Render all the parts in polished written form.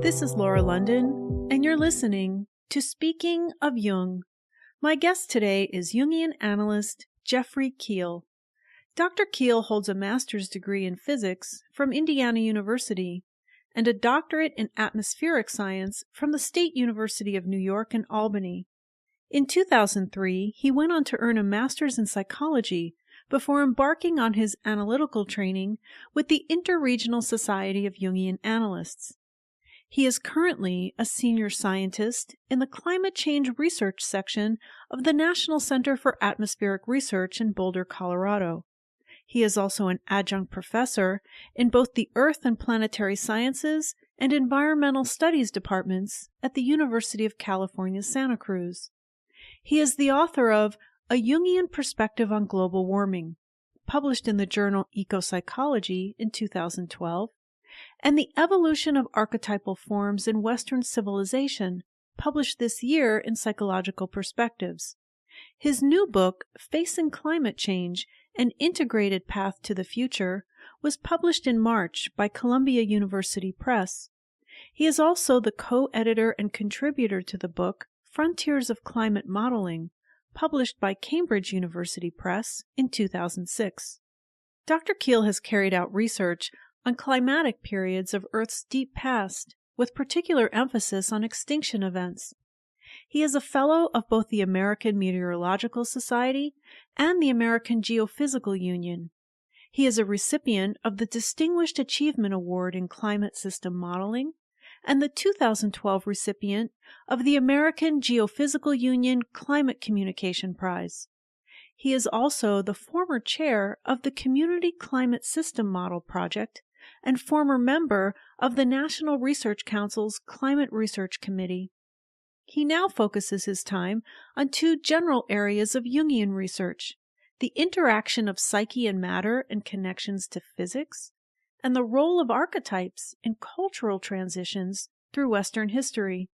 This is Laura London, and you're listening to Speaking of Jung. My guest today is Jungian analyst Jeffrey Kiehl. Dr. Kiehl holds a master's degree in physics from Indiana University and a doctorate in atmospheric science from the State University of New York in Albany. In 2003, he went on to earn a master's in psychology before embarking on his analytical training with the Interregional Society of Jungian Analysts. He is currently a senior scientist in the Climate Change Research section of the National Center for Atmospheric Research in Boulder, Colorado. He is also an adjunct professor in both the Earth and Planetary Sciences and Environmental Studies departments at the University of California, Santa Cruz. He is the author of A Jungian Perspective on Global Warming, published in the journal Ecopsychology in 2012, and The Evolution of Archetypal Forms in Western Civilization, published this year in Psychological Perspectives. His new book, Facing Climate Change, An Integrated Path to the Future, was published in March by Columbia University Press. He is also the co-editor and contributor to the book, Frontiers of Climate Modeling, published by Cambridge University Press in 2006. Dr. Kiehl has carried out research on climatic periods of Earth's deep past, with particular emphasis on extinction events. He is a fellow of both the American Meteorological Society and the American Geophysical Union. He is a recipient of the Distinguished Achievement Award in Climate System Modeling and the 2012 recipient of the American Geophysical Union Climate Communication Prize. He is also the former chair of the Community Climate System Model Project and former member of the National Research Council's Climate Research Committee. He now focuses his time on two general areas of Jungian research: the interaction of psyche and matter and connections to physics, and the role of archetypes in cultural transitions through Western history.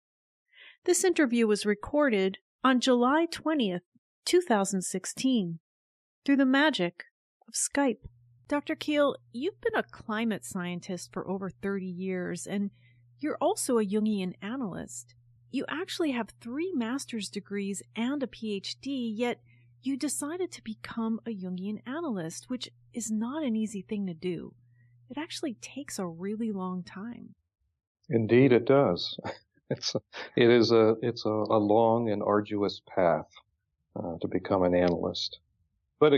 This interview was recorded on July 20th, 2016, through the magic of Skype. Dr. Kiehl, you've been a climate scientist for over 30 years, and you're also a Jungian analyst. You actually have 3 master's degrees and a Ph.D., yet you decided to become a Jungian analyst, which is not an easy thing to do. It actually takes a really long time. Indeed, it does. It's a long and arduous path to become an analyst, but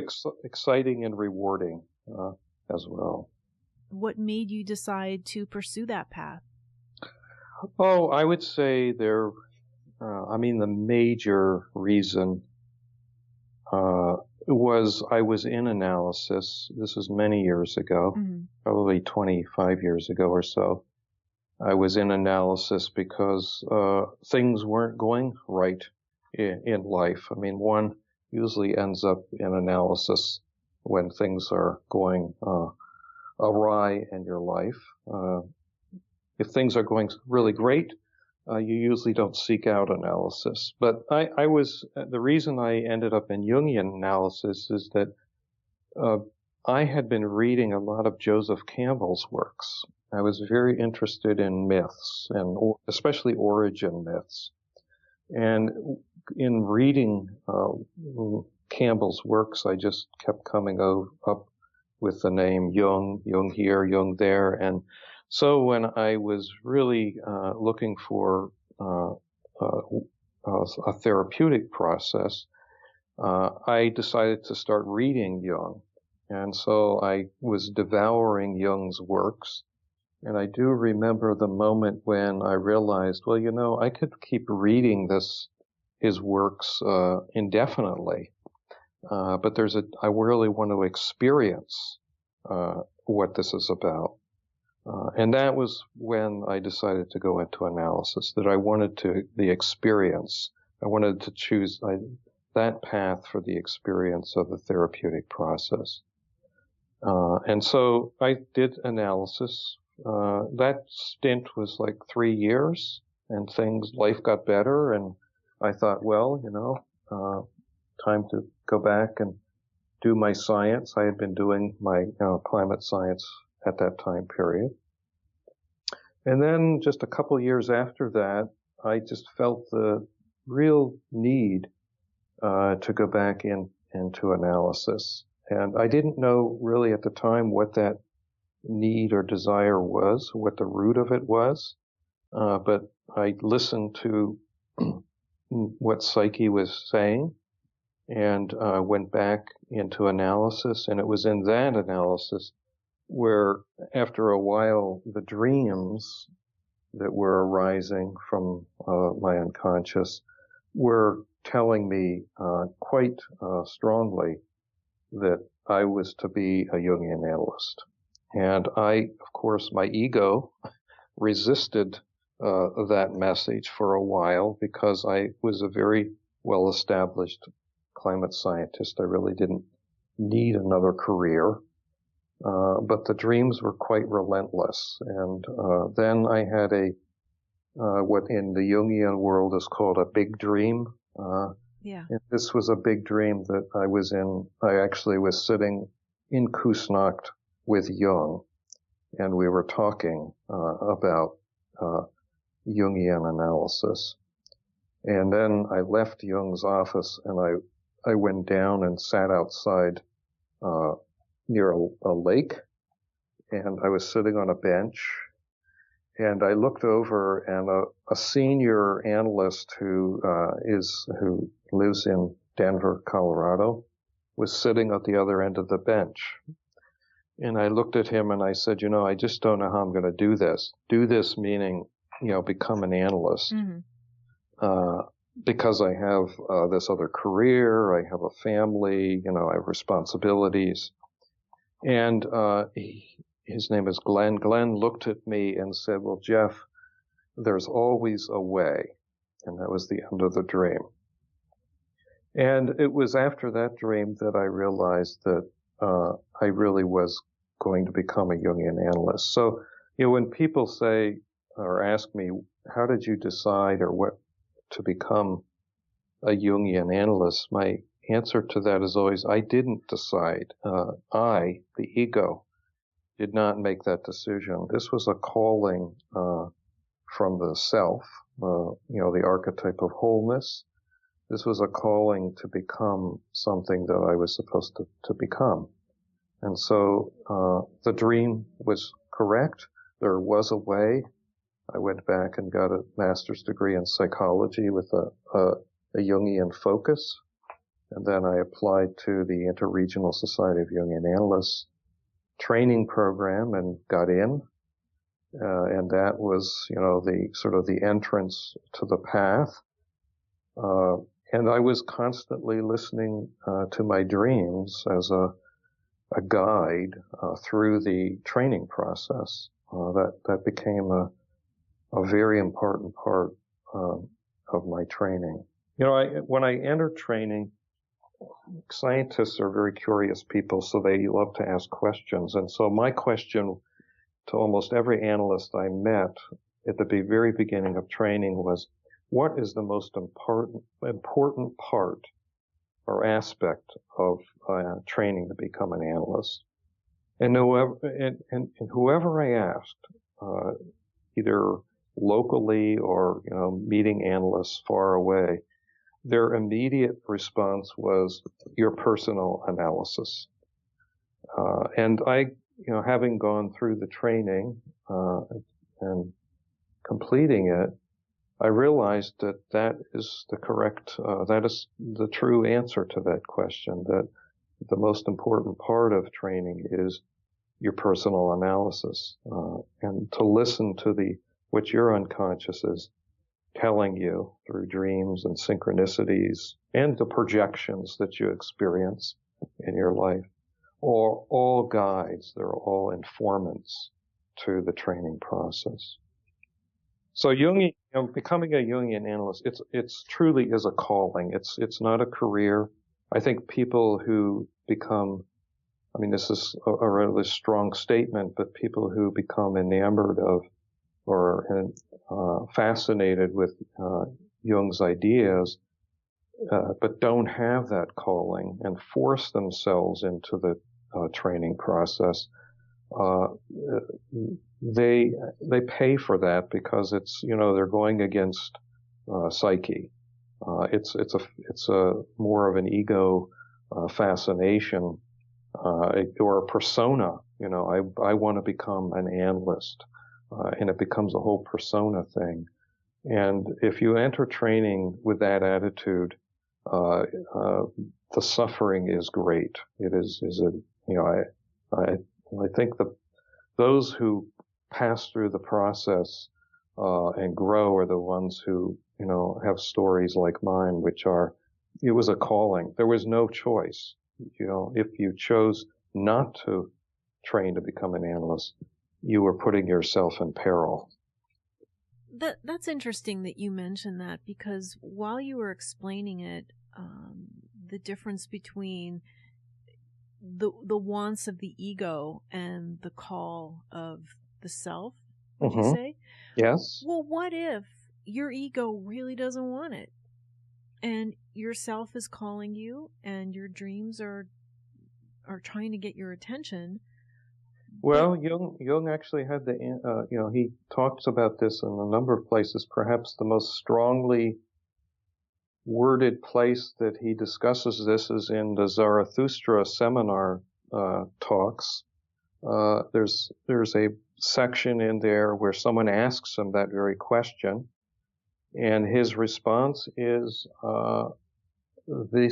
exciting and rewarding as well. What made you decide to pursue that path? Oh, I would say the major reason was I was in analysis. This was many years ago, probably 25 years ago or so. I was in analysis because things weren't going right in life. I mean, one usually ends up in analysis when things are going awry in your life. If things are going really great, you usually don't seek out analysis. But the reason I ended up in Jungian analysis is that I had been reading a lot of Joseph Campbell's works. I was very interested in myths, and especially origin myths. And in reading Campbell's works, I just kept coming up with the name Jung, Jung here, Jung there. And so when I was really looking for a therapeutic process, I decided to start reading Jung. And so I was devouring Jung's works. And I do remember the moment when I realized, well, I could keep reading his works indefinitely. But I really want to experience what this is about. And that was when I decided to go into analysis, that I wanted the experience. I wanted to choose that path for the experience of the therapeutic process. And so I did analysis. That stint was like 3 years, and life got better, and I thought, time to go back and do my science. I had been doing my climate science at that time period. And then just a couple years after that, I just felt the real need to go back into analysis. And I didn't know really at the time what that need or desire was, what the root of it was. But I listened to what Psyche was saying and went back into analysis. And it was in that analysis where, after a while, the dreams that were arising from my unconscious were telling me quite strongly that I was to be a Jungian analyst. And I, of course, my ego resisted that message for a while because I was a very well-established climate scientist. I really didn't need another career. But the dreams were quite relentless. And then I had what in the Jungian world is called a big dream. And this was a big dream that I was in. I actually was sitting in Kusnacht with Jung, and we were talking about Jungian analysis. And then I left Jung's office, and I went down and sat outside near a lake, and I was sitting on a bench, and I looked over, and a senior analyst who lives in Denver, Colorado, was sitting at the other end of the bench. And I looked at him and I said, I just don't know how I'm going to do this. Do this meaning, become an analyst. Mm-hmm. Because I have this other career, I have a family, I have responsibilities. And his name is Glenn. Glenn looked at me and said, well, Jeff, there's always a way. And that was the end of the dream. And it was after that dream that I realized that I really was going to become a Jungian analyst. So, when people say or ask me, how did you decide or what to become a Jungian analyst, my answer to that is always, I didn't decide. I, the ego, did not make that decision. This was a calling from the self, the archetype of wholeness. This was a calling to become something that I was supposed to become. And so the dream was correct. There was a way. I went back and got a master's degree in psychology with a Jungian focus. And then I applied to the Interregional Society of Jungian Analysts training program and got in. And that was, the sort of the entrance to the path. And I was constantly listening to my dreams as a guide through the training process. That became a very important part of my training. When I entered training, scientists are very curious people, so they love to ask questions. And so my question to almost every analyst I met at the very beginning of training was, what is the most important part or aspect of training to become an analyst? And whoever I asked, either locally or meeting analysts far away, their immediate response was your personal analysis. And I, having gone through the training and completing it, I realized that is the correct, that is the true answer to that question, that the most important part of training is your personal analysis, and to listen to what your unconscious is telling you through dreams and synchronicities and the projections that you experience in your life, are all guides. They're all informants to the training process. So becoming a Jungian analyst, it's truly is a calling. It's not a career. I think people who become, this is a really strong statement, but people who become enamored of or fascinated with Jung's ideas, but don't have that calling and force themselves into the training process, they pay for that because it's, they're going against psyche. It's a more of an ego fascination or a persona. I want to become an analyst, and it becomes a whole persona thing. And if you enter training with that attitude, the suffering is great. It is I think those who pass through the process and grow are the ones who have stories like mine, which are, it was a calling. There was no choice. If you chose not to train to become an analyst, you were putting yourself in peril. That's interesting that you mentioned that, because while you were explaining it, the difference between the wants of the ego and the call of the self, would you say? Yes. Well, what if your ego really doesn't want it, and your self is calling you, and your dreams are trying to get your attention? Well, Jung actually had he talks about this in a number of places. Perhaps the most strongly worded place that he discusses this is in the Zarathustra seminar talks. There's a section in there where someone asks him that very question, and his response is the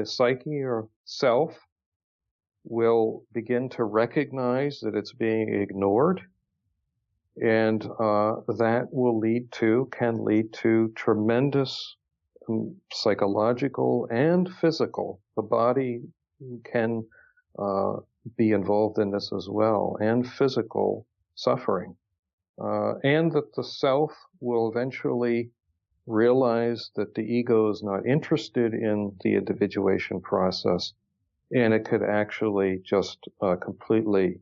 psyche or self will begin to recognize that it's being ignored, and that can lead to tremendous psychological and physical. The body can be involved in this as well, and physical suffering, and that the self will eventually realize that the ego is not interested in the individuation process, and it could actually just completely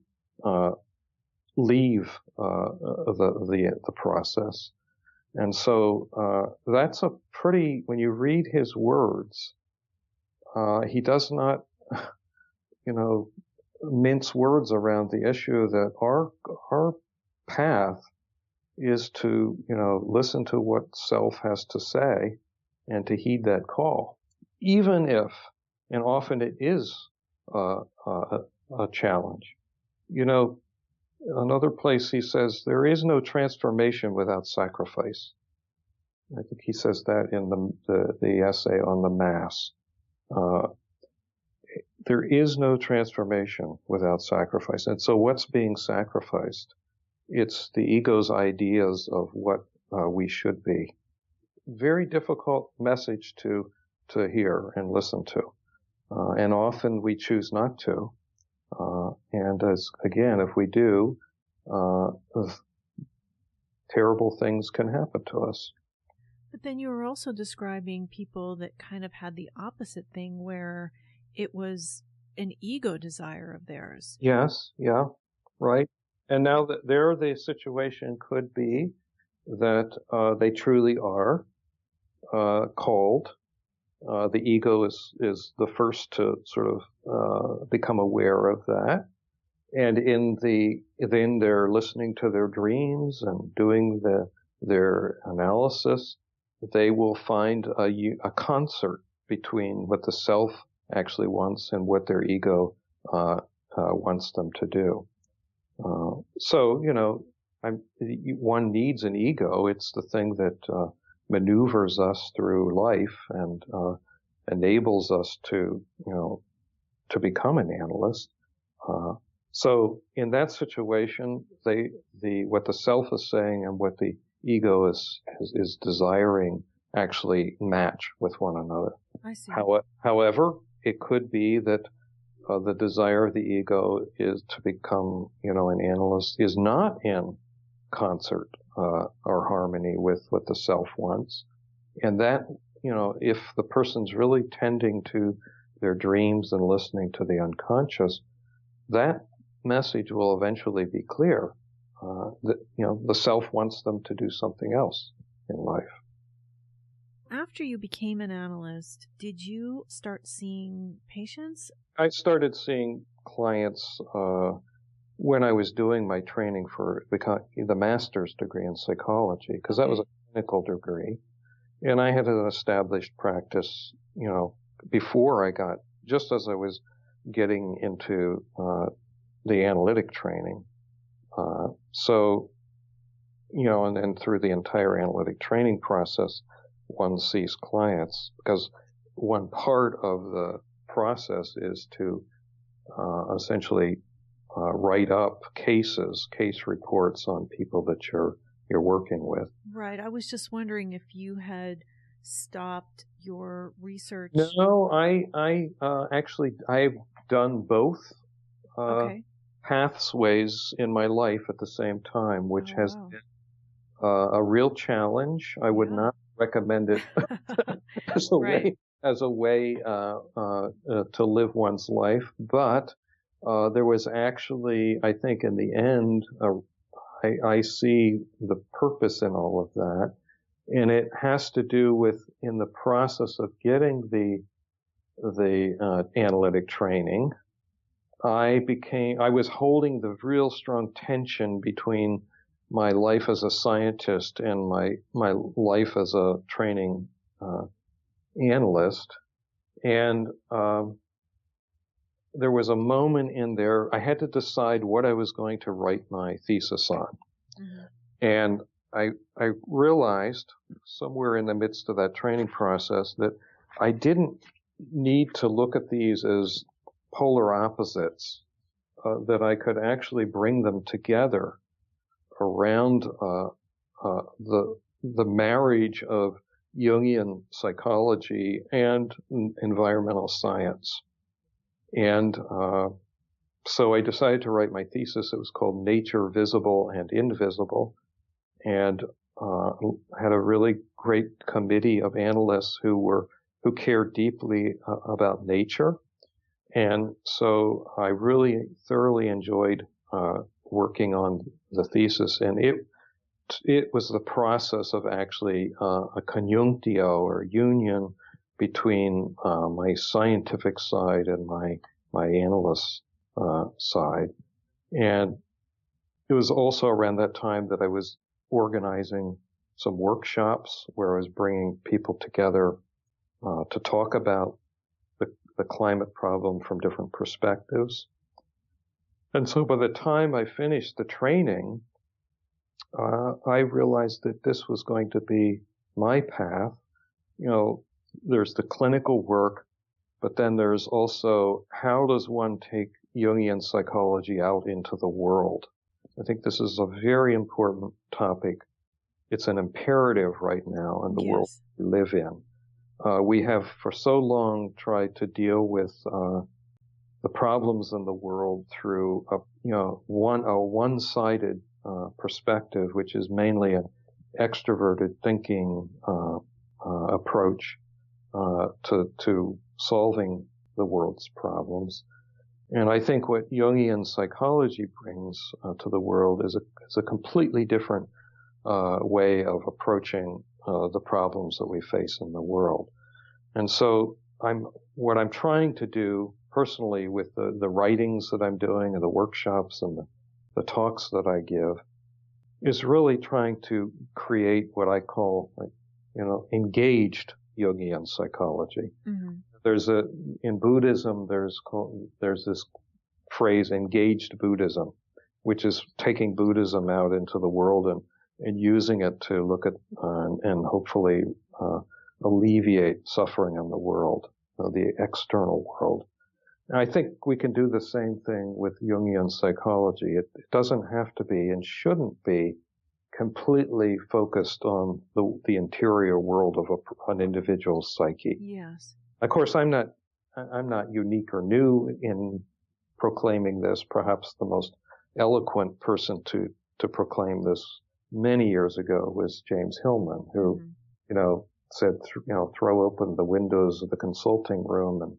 leave the process. And so that's a pretty, when you read his words, he does not, mince words around the issue that our path is to, listen to what self has to say and to heed that call, even if, and often it is a challenge. Another place he says, there is no transformation without sacrifice. I think he says that in the essay on the Mass. There is no transformation without sacrifice. And so what's being sacrificed? It's the ego's ideas of what we should be. Very difficult message to hear and listen to. And often we choose not to. And if we do, terrible things can happen to us. But then you were also describing people that kind of had the opposite thing, where it was an ego desire of theirs. Yes, yeah, right. And now that the situation could be that they truly are called. The ego is the first to sort of become aware of that. And then they're listening to their dreams and doing their analysis. They will find a concert between what the self actually wants and what their ego wants them to do. So one needs an ego. It's the thing that maneuvers us through life and enables us to become an analyst. So in that situation, what the self is saying and what the ego is desiring actually match with one another. I see. However, it could be that the desire of the ego is to become, an analyst is not in concert or harmony with what the self wants. And that, if the person's really tending to their dreams and listening to the unconscious, that message will eventually be clear. That, the self wants them to do something else in life. After you became an analyst, did you start seeing patients? I started seeing clients when I was doing my training for the master's degree in psychology, because that was a clinical degree. And I had an established practice, before just as I was getting into the analytic training. And then through the entire analytic training process, one sees clients, because one part of the process is to essentially write up case reports on people that you're working with. Right. I was just wondering if you had stopped your research. No, I've done both pathways in my life at the same time, which has been a real challenge. I would not recommend it as a way to live one's life, but there was actually, I think, in the end, I see the purpose in all of that, and it has to do with, in the process of getting the analytic training, I was holding the real strong tension between my life as a scientist and my life as a training analyst. And there was a moment in there, I had to decide what I was going to write my thesis on. Mm-hmm. And I realized somewhere in the midst of that training process that I didn't need to look at these as polar opposites, that I could actually bring them together around the marriage of Jungian psychology and environmental science. And so I decided to write my thesis. It was called Nature, Visible and Invisible, and had a really great committee of analysts who cared deeply about nature. And so I really thoroughly enjoyed working on the thesis, and it was the process of actually a conjunctio or union between my scientific side and my analyst side. And it was also around that time that I was organizing some workshops where I was bringing people together to talk about the climate problem from different perspectives. And so by the time I finished the training, I realized that this was going to be my path. There's the clinical work, but then there's also how does one take Jungian psychology out into the world? I think this is a very important topic. It's an imperative right now in the world we live in. We have for so long tried to deal with the problems in the world through a one-sided perspective, which is mainly an extroverted thinking approach to solving the world's problems. And I think what Jungian psychology brings to the world is a completely different way of approaching the problems that we face in the world. And so what I'm trying to do personally with the writings that I'm doing and the workshops and the talks that I give is really trying to create what I call, engaged Jungian psychology. Mm-hmm. In Buddhism, there's this phrase, engaged Buddhism, which is taking Buddhism out into the world and using it to look at and hopefully alleviate suffering in the world, the external world. And I think we can do the same thing with Jungian psychology. It doesn't have to be and shouldn't be completely focused on the interior world of an individual's psyche. Yes. Of course, I'm not unique or new in proclaiming this. Perhaps the most eloquent person to proclaim this many years ago was James Hillman, who, said, throw open the windows of the consulting room and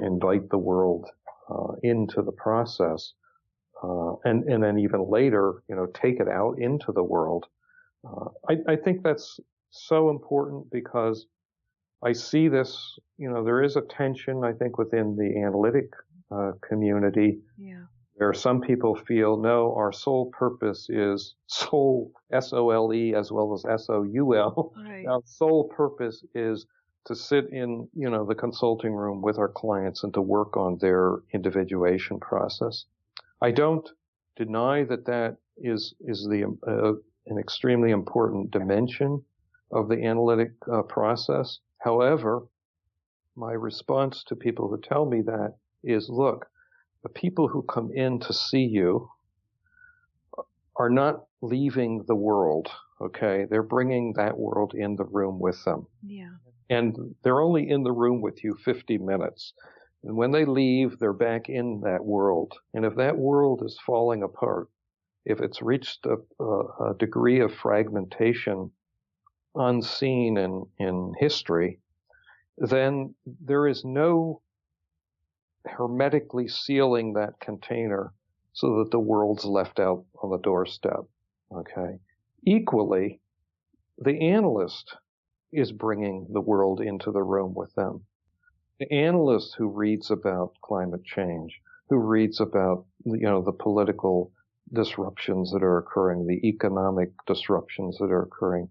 invite the world into the process, and then even later, take it out into the world. I think that's so important because I see this, there is a tension, I think, within the analytic community. Yeah. Where some people feel, no, our sole purpose is soul, S-O-L-E, as well as S-O-U-L. Right. Our sole purpose is to sit in, the consulting room with our clients and to work on their individuation process. I don't deny that is an extremely important dimension of the analytic process. However, my response to people who tell me that is, look, the people who come in to see you are not leaving the world, okay? They're bringing that world in the room with them. Yeah. And they're only in the room with you 50 minutes. And when they leave, they're back in that world. And if that world is falling apart, if it's reached a degree of fragmentation unseen in history, then there is no hermetically sealing that container so that the world's left out on the doorstep. Okay. Equally, the analyst is bringing the world into the room with them. The analyst who reads about climate change, who reads about, the political disruptions that are occurring, the economic disruptions that are occurring,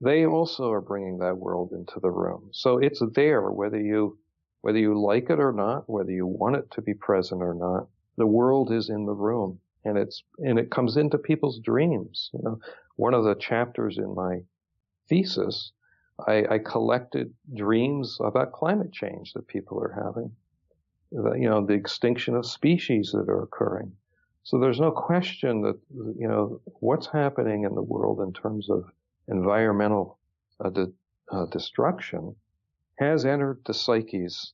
they also are bringing that world into the room. So it's there, whether you like it or not, whether you want it to be present or not, the world is in the room, and it comes into people's dreams. One of the chapters in my thesis, I collected dreams about climate change that people are having, the extinction of species that are occurring. So there's no question that, what's happening in the world in terms of environmental destruction has entered the psyches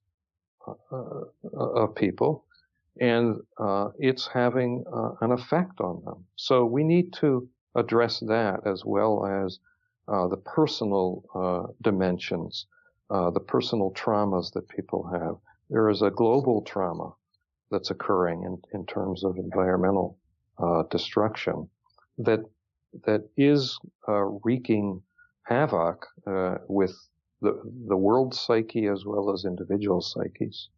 of people, and it's having an effect on them. So we need to address that as well as the personal dimensions, the personal traumas that people have. There is a global trauma that's occurring in terms of environmental destruction that is wreaking havoc with the world psyche as well as individual psyches.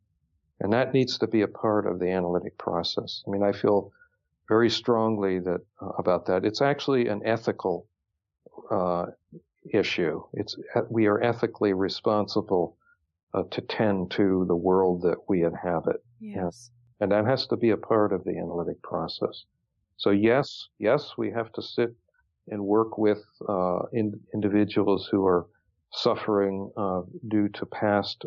And that needs to be a part of the analytic process. I mean, I feel very strongly about that. It's actually an ethical issue. We are ethically responsible to tend to the world that we inhabit. Yes. And that has to be a part of the analytic process. So yes, we have to sit and work with individuals who are suffering due to past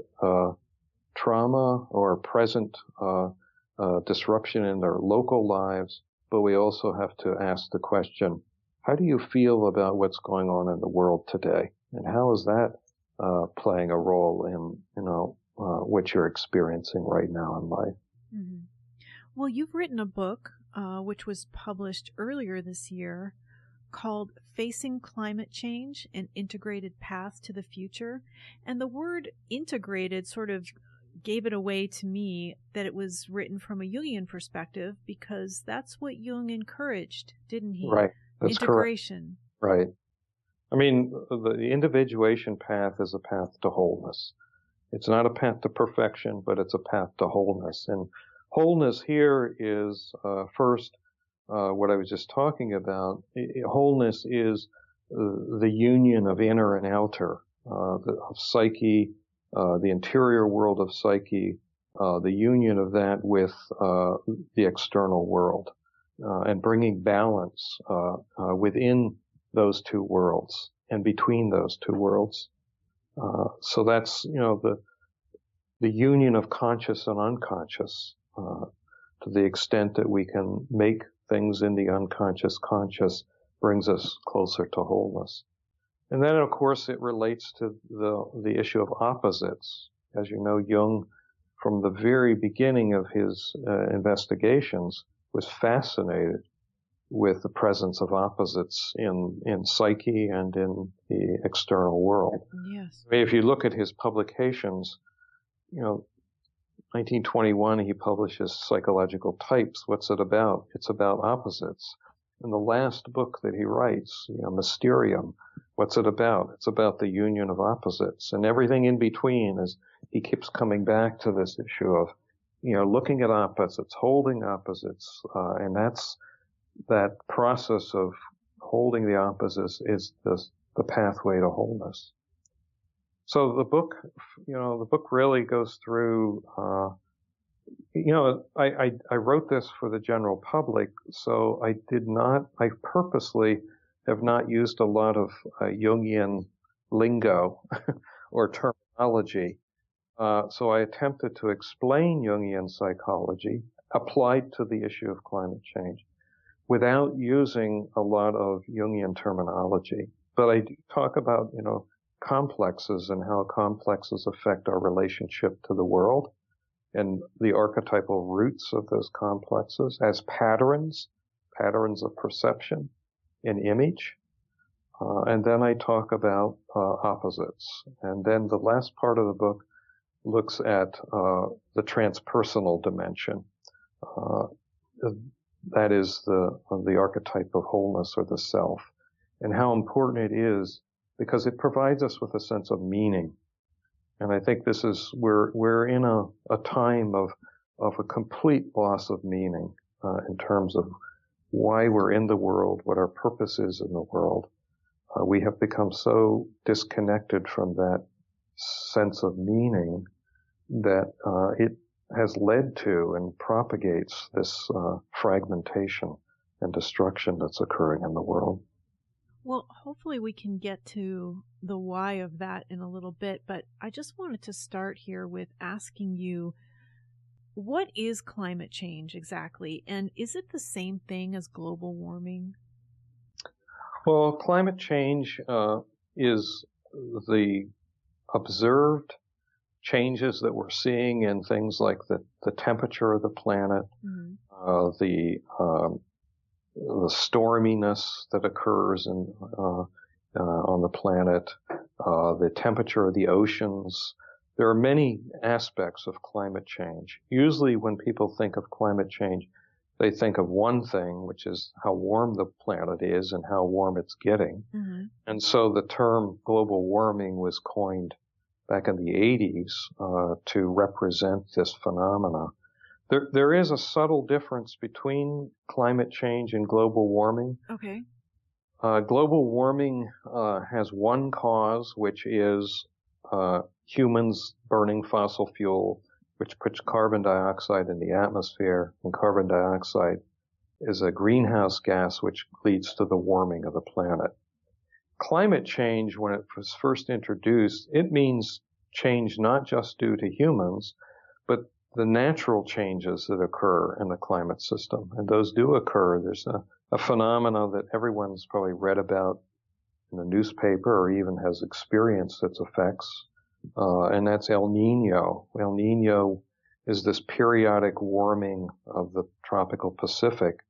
trauma or present disruption in their local lives. But we also have to ask the question, how do you feel about what's going on in the world today? And how is that playing a role in, what you're experiencing right now in life? Mm-hmm. Well, you've written a book, which was published earlier this year, called Facing Climate Change, An Integrated Path to the Future. And the word integrated sort of gave it away to me that it was written from a Jungian perspective, because that's what Jung encouraged, didn't he? Right. That's integration. Correct. Right. I mean, the individuation path is a path to wholeness. It's not a path to perfection, but it's a path to wholeness. And wholeness here is, first, what I was just talking about. Wholeness is the union of inner and outer, of psyche, the interior world of psyche, the union of that with the external world, and bringing balance within those two worlds and between those two worlds. So that's, the union of conscious and unconscious, to the extent that we can make things in the unconscious conscious, brings us closer to wholeness. And then, of course, it relates to the issue of opposites. As you know, Jung, from the very beginning of his investigations, was fascinated with the presence of opposites in psyche and in the external world. Yes. I mean, if you look at his publications, 1921, he publishes Psychological Types. What's it about? It's about opposites. In the last book that he writes, Mysterium, what's it about? It's about the union of opposites. And everything in between, is he keeps coming back to this issue of looking at opposites, holding opposites, and that process of holding the opposites is the pathway to wholeness. So the book really goes through, I wrote this for the general public, so I purposely have not used a lot of Jungian lingo or terminology. So I attempted to explain Jungian psychology applied to the issue of climate change without using a lot of Jungian terminology. But I do talk about, complexes and how complexes affect our relationship to the world and the archetypal roots of those complexes as patterns of perception and image. And then I talk about opposites. And then the last part of the book looks at the transpersonal dimension. That is the archetype of wholeness or the self, and how important it is because it provides us with a sense of meaning. And I think we're in a time of a complete loss of meaning in terms of why we're in the world, what our purpose is in the world. We have become so disconnected from that sense of meaning that it has led to and propagates this fragmentation and destruction that's occurring in the world. Well, hopefully we can get to the why of that in a little bit, but I just wanted to start here with asking you, what is climate change exactly, and is it the same thing as global warming? Well, climate change is the observed changes that we're seeing in things like the temperature of the planet, the storminess that occurs on the planet, the temperature of the oceans. There are many aspects of climate change. Usually when people think of climate change, they think of one thing, which is how warm the planet is and how warm it's getting. Mm-hmm. And so the term global warming was coined back in the 80s to represent this phenomena. There is a subtle difference between climate change and global warming. Okay. Global warming has one cause, which is humans burning fossil fuel, which puts carbon dioxide in the atmosphere, and carbon dioxide is a greenhouse gas which leads to the warming of the planet. Climate change, when it was first introduced, it means change not just due to humans, but the natural changes that occur in the climate system. And those do occur. There's a phenomena that everyone's probably read about in the newspaper or even has experienced its effects, and that's El Nino. El Nino is this periodic warming of the tropical Pacific,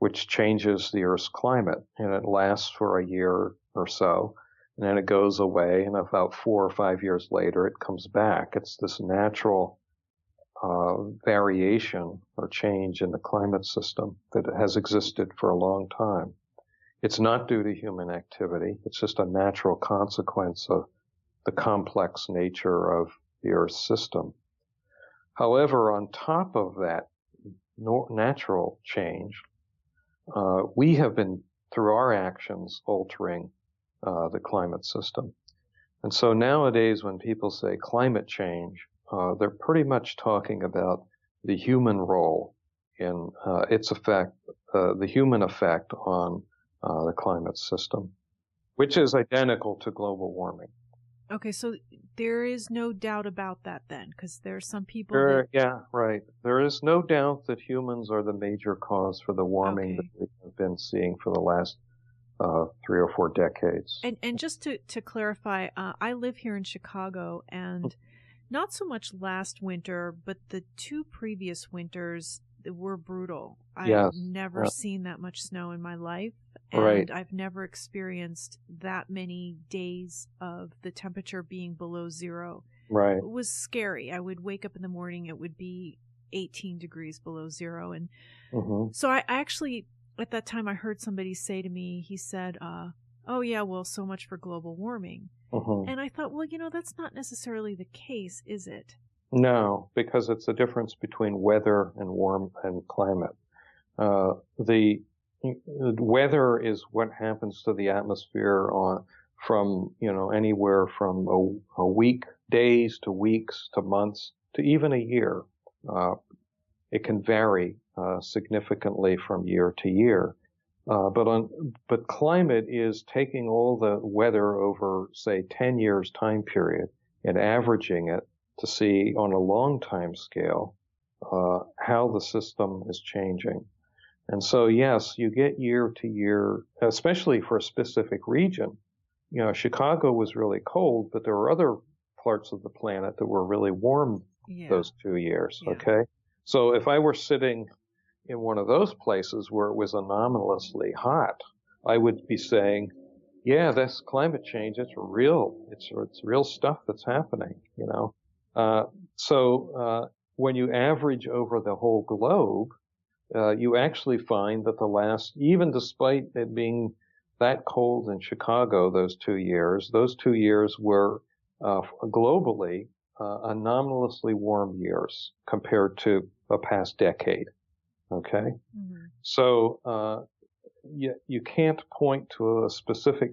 which changes the Earth's climate, and it lasts for a year or so, and then it goes away, and about 4 or 5 years later, it comes back. It's this natural variation or change in the climate system that has existed for a long time. It's not due to human activity. It's just a natural consequence of the complex nature of the Earth's system. However, on top of that natural change, we have been, through our actions, altering the climate system. And so nowadays when people say climate change, they're pretty much talking about the human role in its effect, the human effect on the climate system, which is identical to global warming. Okay, so there is no doubt about that then, because there are some people Yeah, right. There is no doubt that humans are the major cause for the warming that we have been seeing for the last 3 or 4 decades. And just to clarify, I live here in Chicago, and not so much last winter, but the 2 previous winters were brutal. I've never seen that much snow in my life, and I've never experienced that many days of the temperature being below 0. Right. It was scary. I would wake up in the morning, it would be 18 degrees below 0. And so I actually, at that time, I heard somebody say to me, he said, oh yeah, well, so much for global warming. And I thought, well, that's not necessarily the case, is it? No, because it's the difference between weather and warm and climate. The weather is what happens to the atmosphere from anywhere from a week, days to weeks to months to even a year. It can vary significantly from year to year. But climate is taking all the weather over, say, 10 years time period and averaging it to see on a long time scale how the system is changing. And so, yes, you get year to year, especially for a specific region. Chicago was really cold, but there were other parts of the planet that were really warm those 2 years. Yeah. Okay. So if I were sitting in one of those places where it was anomalously hot, I would be saying, yeah, that's climate change. It's real. It's real stuff that's happening, So when you average over the whole globe, you actually find that even despite it being that cold in Chicago those 2 years were globally anomalously warm years compared to a past decade. Okay? Mm-hmm. So you can't point to a specific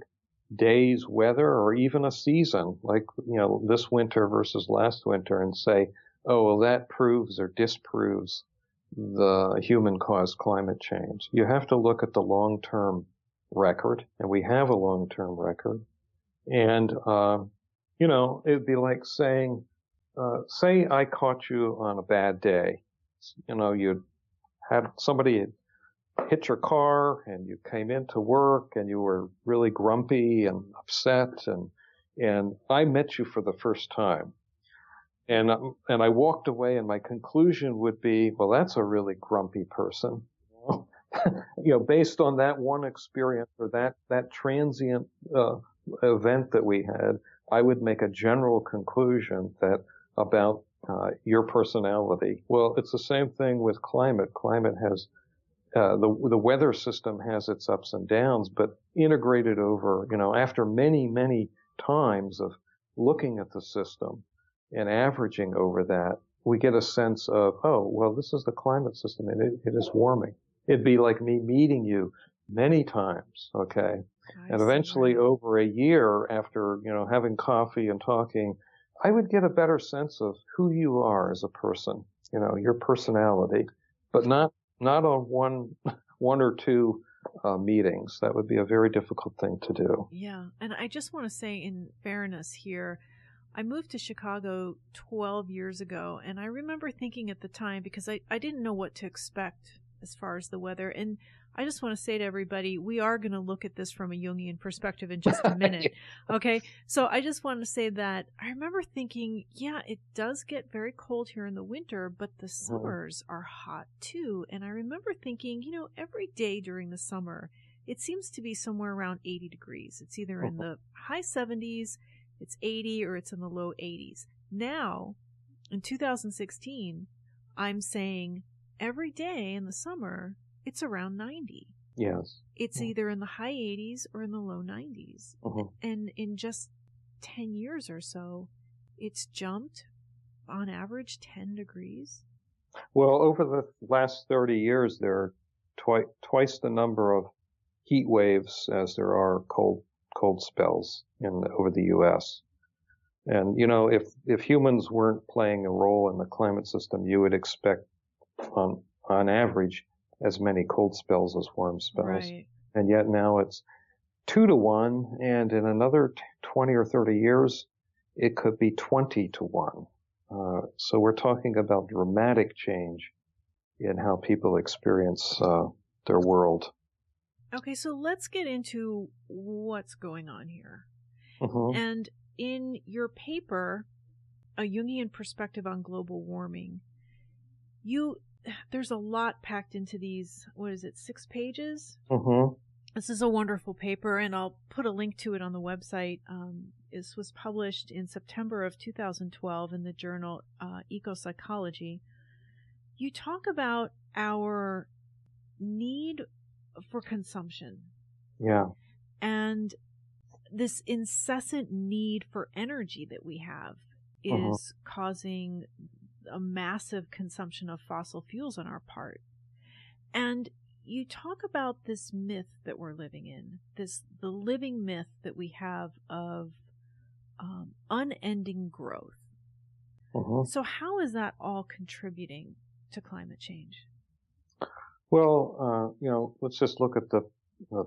day's weather or even a season, like this winter versus last winter, and say, oh, well, that proves or disproves the human-caused climate change. You have to look at the long-term record, and we have a long-term record. And, it'd be like saying, say I caught you on a bad day. You'd had somebody hit your car and you came into work and you were really grumpy and upset, and I met you for the first time. And I walked away, and my conclusion would be, well, that's a really grumpy person. Based on that one experience or that transient event that we had, I would make a general conclusion about your personality. Well, it's the same thing with climate. Climate has the weather system has its ups and downs, but integrated over, after many, many times of looking at the system and averaging over that, we get a sense of, oh, well, this is the climate system, and it is warming. It'd be like me meeting you many times, okay? And eventually over a year after, having coffee and talking, I would get a better sense of who you are as a person, your personality, but not on one or two meetings. That would be a very difficult thing to do. Yeah. And I just want to say, in fairness here, I moved to Chicago 12 years ago, and I remember thinking at the time, because I didn't know what to expect as far as the weather. And I just want to say to everybody, we are going to look at this from a Jungian perspective in just a minute. Okay. So I just want to say that I remember thinking, yeah, it does get very cold here in the winter, but the summers are hot too. And I remember thinking, every day during the summer, it seems to be somewhere around 80 degrees. It's either in the high 70s, it's 80, or it's in the low 80s. Now, in 2016, I'm saying every day in the summer, it's around 90. Yes. It's either in the high 80s or in the low 90s. And in just 10 years or so, it's jumped on average 10 degrees. Well, over the last 30 years, there are twice the number of heat waves as there are cold spells over the U.S. And, if humans weren't playing a role in the climate system, you would expect on average as many cold spells as warm spells. Right. And yet now it's 2 to 1, and in another 20 or 30 years, it could be 20 to 1. So we're talking about dramatic change in how people experience their world. Okay, so let's get into what's going on here. And in your paper, A Jungian Perspective on Global Warming, there's a lot packed into these, 6 pages? This is a wonderful paper, and I'll put a link to it on the website. This was published in September of 2012 in the journal Ecopsychology. You talk about our need for consumption. Yeah. And this incessant need for energy that we have. is causing a massive consumption of fossil fuels on our part. And you talk about this myth that we're living in, the living myth that we have of unending growth. So how is that all contributing to climate change? Well, let's just look at the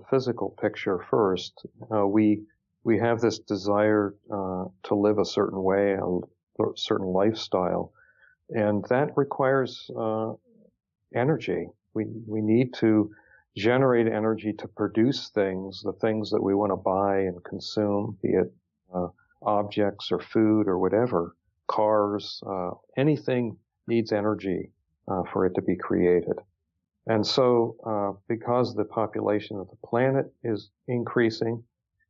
physical picture first. We have this desire to live a certain way, a certain lifestyle, and that requires energy. We need to generate energy to produce things, the things that we want to buy and consume, be it objects or food or whatever, cars, anything needs energy for it to be created. And so because the population of the planet is increasing,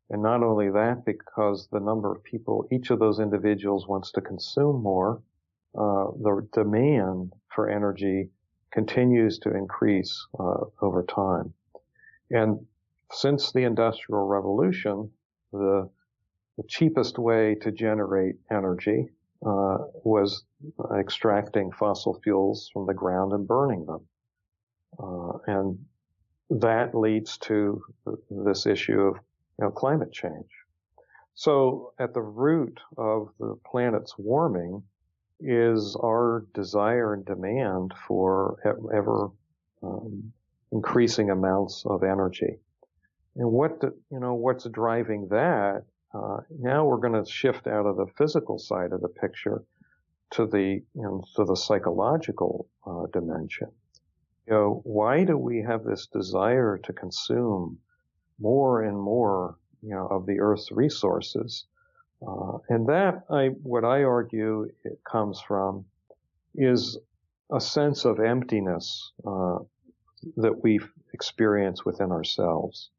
and not only that, because the number of people, each of those individuals wants to consume more, the demand for energy continues to increase over time. And since the Industrial Revolution, the cheapest way to generate energy was extracting fossil fuels from the ground and burning them. And that leads to this issue of climate change. So at the root of the planet's warming is our desire and demand for ever increasing amounts of energy. And what's driving that? Now we're going to shift out of the physical side of the picture to the psychological dimension. Why do we have this desire to consume more and more, of the Earth's resources? And that, what I argue it comes from is a sense of emptiness that we experience within ourselves.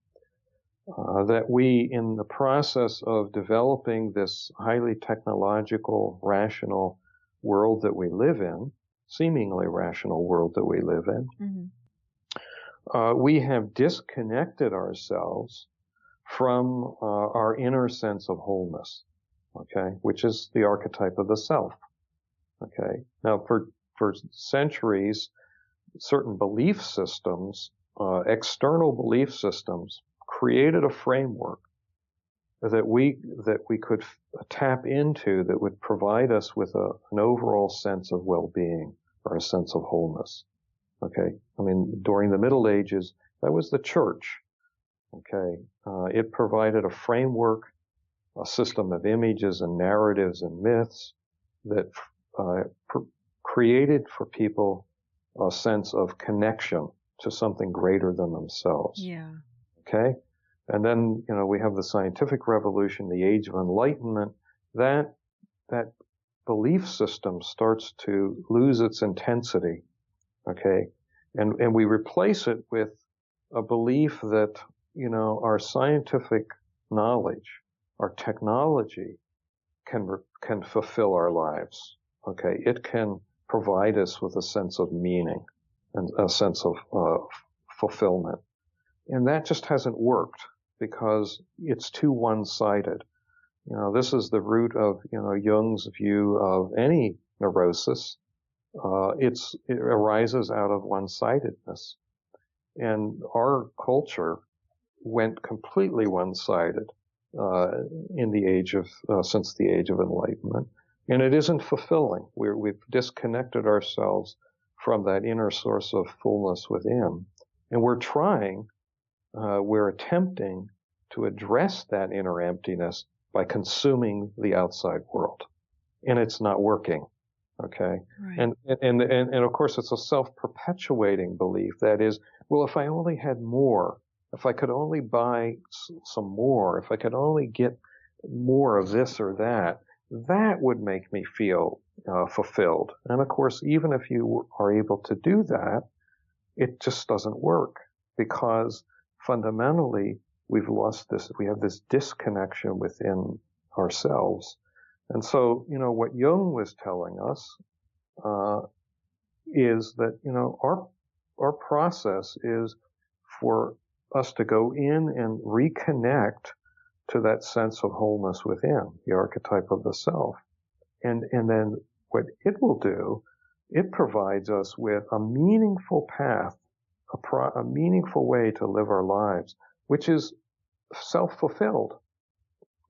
That we, in the process of developing this highly technological, rational world that we live in, seemingly rational world that we live in, we have disconnected ourselves from our inner sense of wholeness, which is the archetype of the self. Now, for centuries, certain belief systems, external belief systems, created a framework that we could tap into that would provide us with an overall sense of well-being or a sense of wholeness. During the Middle Ages, that was the church. It provided a framework, a system of images and narratives and myths that created for people a sense of connection to something greater than themselves. Yeah. And then, we have the scientific revolution, the age of enlightenment. That belief system starts to lose its intensity. And we replace it with a belief that, our scientific knowledge, our technology can fulfill our lives. It can provide us with a sense of meaning and a sense of fulfillment. And that just hasn't worked because it's too one-sided. This is the root of, Jung's view of any neurosis. It arises out of one-sidedness. And our culture went completely one-sided since the age of enlightenment. And it isn't fulfilling. We've disconnected ourselves from that inner source of fullness within. And we're attempting to address that inner emptiness by consuming the outside world. And it's not working. Right. And of course it's a self-perpetuating belief. That is, well, if I only had more, if I could only buy some more, if I could only get more of this or that would make me feel fulfilled. And of course, even if you are able to do that, it just doesn't work because fundamentally we have this disconnection within ourselves. And so, what Jung was telling us is that, our process is for us to go in and reconnect to that sense of wholeness within, the archetype of the self. And then what it will do, it provides us with a meaningful path, a meaningful way to live our lives, which is self-fulfilled.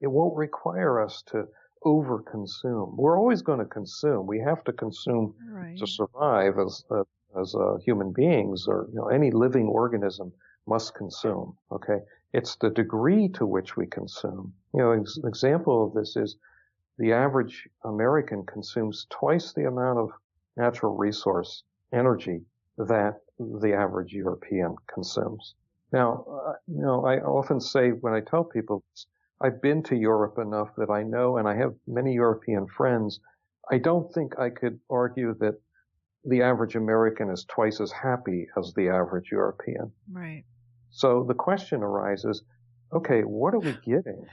It won't require us to overconsume. We're always going to consume. We have to consume to survive as human beings, or any living organism must consume. Okay, it's the degree to which we consume. An example of this is the average American consumes twice the amount of natural resource energy that the average European consumes. Now, I often say when I tell people, I've been to Europe enough that I know, and I have many European friends, I don't think I could argue that the average American is twice as happy as the average European. Right. So the question arises, okay, what are we getting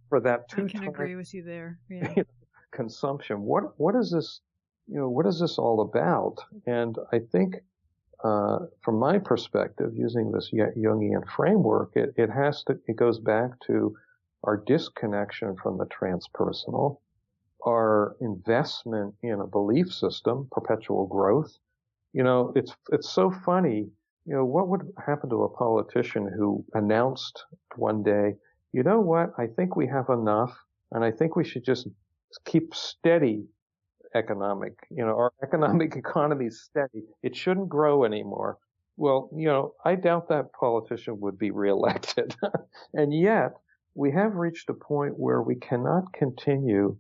for that I can agree with you there. Yeah. Consumption? What is this? What is this all about? And I think, from my perspective, using this Jungian framework, it goes back to our disconnection from the transpersonal, our investment in a belief system, perpetual growth. It's so funny. What would happen to a politician who announced one day, you know what, I think we have enough, and I think we should just keep steady our economic economy is steady. It shouldn't grow anymore. Well, I doubt that politician would be reelected. And yet, we have reached a point where we cannot continue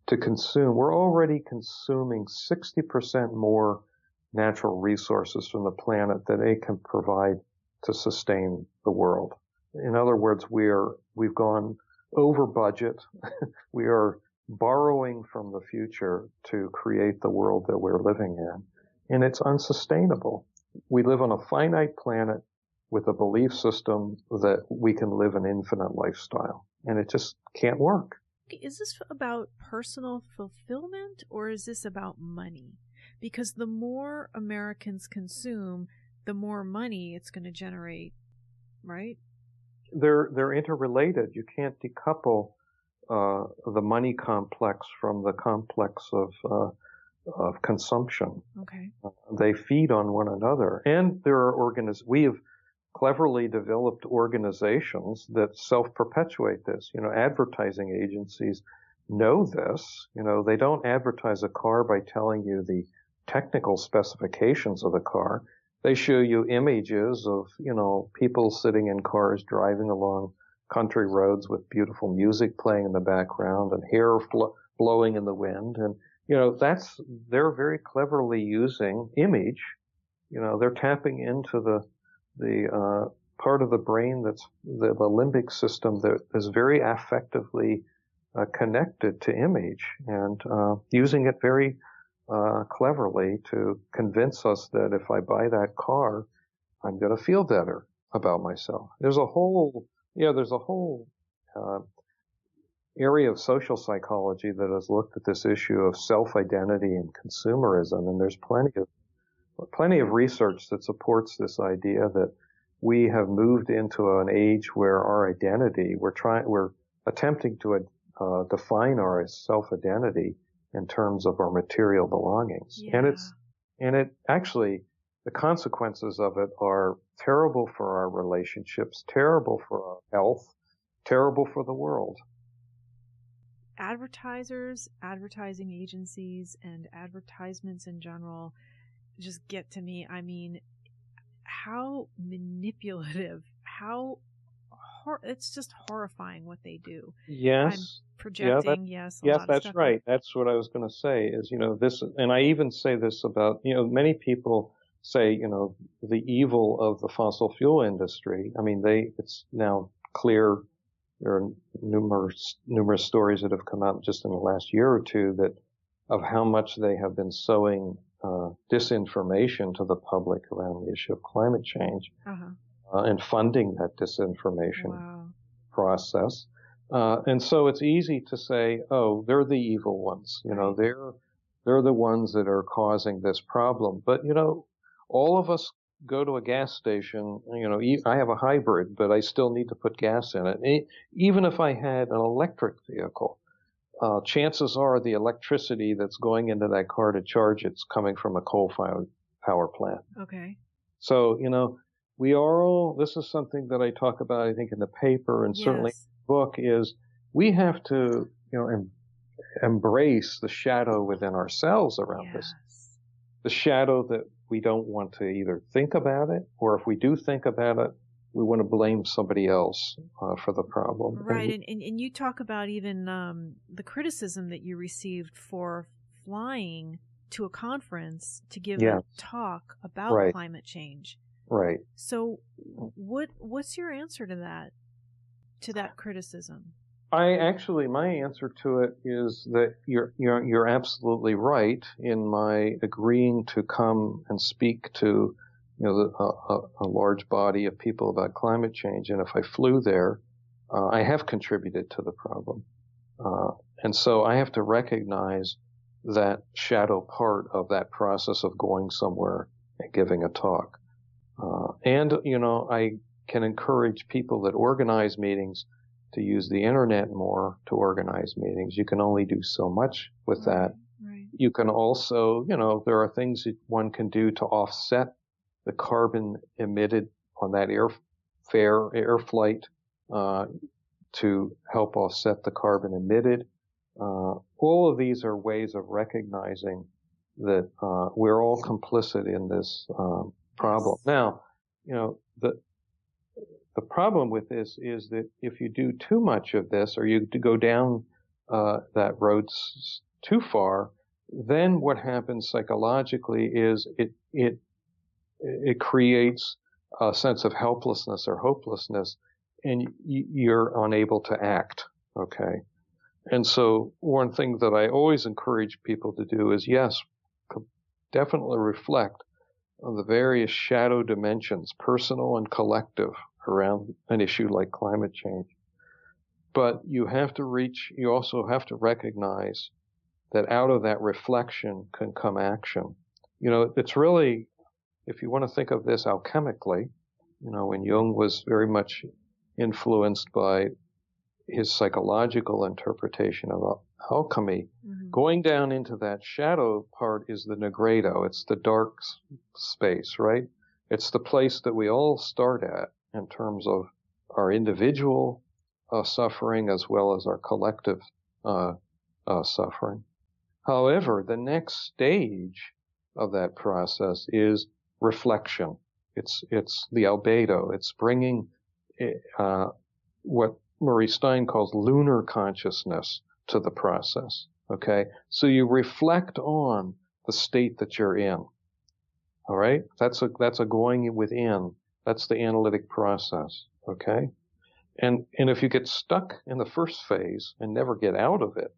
to consume. We're already consuming 60% more natural resources from the planet than it can provide to sustain the world. In other words, we've gone over budget. We are borrowing from the future to create the world that we're living in. And it's unsustainable. We live on a finite planet with a belief system that we can live an infinite lifestyle. And it just can't work. Is this about personal fulfillment, or is this about money? Because the more Americans consume, the more money it's going to generate, right? They're interrelated. You can't decouple the money complex from the complex of consumption. Okay. They feed on one another. And there are we have cleverly developed organizations that self-perpetuate this. Advertising agencies know this. They don't advertise a car by telling you the technical specifications of the car. They show you images of, people sitting in cars driving along country roads with beautiful music playing in the background and hair blowing in the wind. And, they're very cleverly using image. They're tapping into the part of the brain that's the limbic system that is very affectively connected to image, and using it very cleverly to convince us that if I buy that car, I'm going to feel better about myself. There's a whole area of social psychology that has looked at this issue of self-identity and consumerism, and there's plenty of research that supports this idea that we have moved into an age where our identity, we're attempting to define our self-identity in terms of our material belongings. Yeah. And it actually, the consequences of it are terrible for our relationships, terrible for our health, terrible for the world. Advertisers, advertising agencies, and advertisements in general just get to me. I mean, how manipulative, it's just horrifying what they do. Yes. I'm projecting, yes, that's stuff. Right. That's what I was going to say is, this, and I even say this about, many people say, the evil of the fossil fuel industry. I mean, it's now clear. There are numerous stories that have come out just in the last year or two of how much they have been sowing disinformation to the public around the issue of climate change, and funding that disinformation process. And so it's easy to say, oh, they're the evil ones. They're the ones that are causing this problem. But, all of us go to a gas station. I have a hybrid, but I still need to put gas in it. Even if I had an electric vehicle, chances are the electricity that's going into that car to charge it's coming from a coal-fired power plant. Okay. So, we are all, this is something that I talk about, I think, in the paper and certainly in the book, is we have to, embrace the shadow within ourselves around this. The shadow that we don't want to either think about it, or if we do think about it, we want to blame somebody else for the problem. Right, and you talk about even the criticism that you received for flying to a conference to give a talk about climate change. Right. So what's your answer to that criticism? My answer to it is that you're absolutely right in my agreeing to come and speak to a large body of people about climate change. And if I flew there, I have contributed to the problem. And so I have to recognize that shadow part of that process of going somewhere and giving a talk. I can encourage people that organize meetings to use the internet more to organize meetings. You can only do so much with that. Right. You can also, there are things that one can do to offset the carbon emitted on that air flight to help offset the carbon emitted. All of these are ways of recognizing that we're all complicit in this problem. Now, the problem with this is that if you do too much of this, or you go down that road too far, then what happens psychologically is it creates a sense of helplessness or hopelessness, and you're unable to act. Okay. And so one thing that I always encourage people to do is, yes, definitely reflect on the various shadow dimensions, personal and collective, around an issue like climate change. But you also have to recognize that out of that reflection can come action. It's really, if you want to think of this alchemically, when Jung was very much influenced by his psychological interpretation of alchemy, going down into that shadow part is the nigredo. It's the dark space, right? It's the place that we all start at in terms of our individual suffering as well as our collective suffering. However, the next stage of that process is reflection. It's the albedo. It's bringing what Maurice Stein calls lunar consciousness to the process. Okay, so you reflect on the state that you're in. All right, that's a going within. That's the analytic process. Okay, and if you get stuck in the first phase and never get out of it,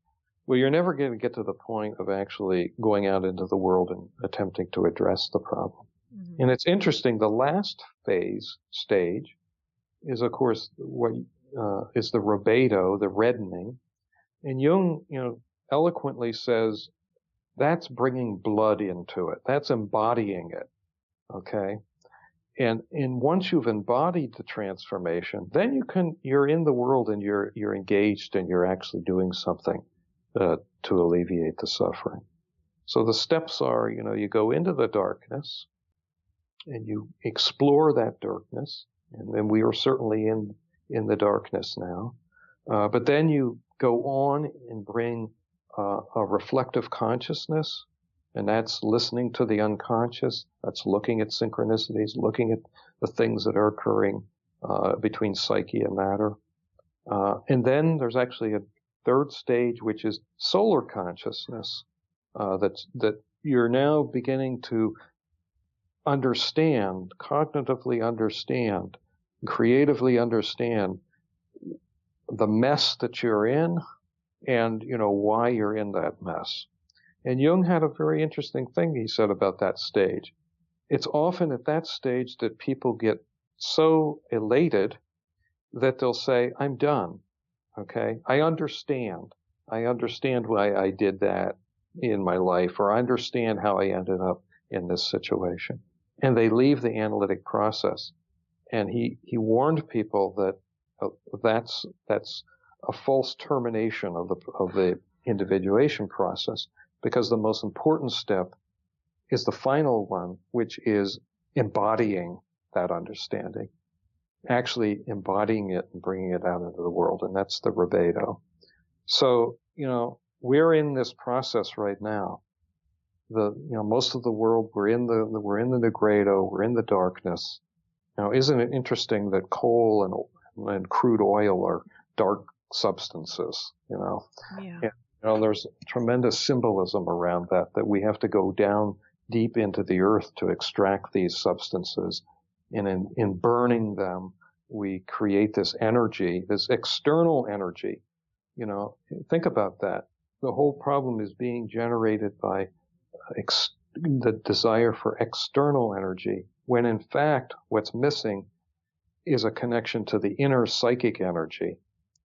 well, you're never going to get to the point of actually going out into the world and attempting to address the problem. And it's interesting. The last stage is, of course, what is the rubedo, the reddening. And Jung, eloquently says that's bringing blood into it. That's embodying it. Okay. And once you've embodied the transformation, then you're in the world and you're engaged and you're actually doing something to alleviate the suffering. So the steps are, you go into the darkness and you explore that darkness. And we are certainly in the darkness now. But then you go on and bring a reflective consciousness, and that's listening to the unconscious. That's looking at synchronicities, looking at the things that are occurring between psyche and matter. And then there's actually a third stage, which is solar consciousness, that you're now beginning to understand, cognitively understand, creatively understand the mess that you're in and, why you're in that mess. And Jung had a very interesting thing he said about that stage. It's often at that stage that people get so elated that they'll say, I'm done. Okay. I understand why I did that in my life, or I understand how I ended up in this situation. And they leave the analytic process. And he warned people that that's a false termination of the individuation process, because the most important step is the final one, which is embodying that understanding, actually embodying it and bringing it out into the world. And that's the rebedo. So, we're in this process right now. Most of the world, we're in the nigredo, we're in the darkness. Isn't it interesting that coal and crude oil are dark substances, Yeah. And, there's tremendous symbolism around that we have to go down deep into the earth to extract these substances. And in burning them, we create this energy, this external energy. Think about that. The whole problem is being generated by the desire for external energy, when in fact what's missing is a connection to the inner psychic energy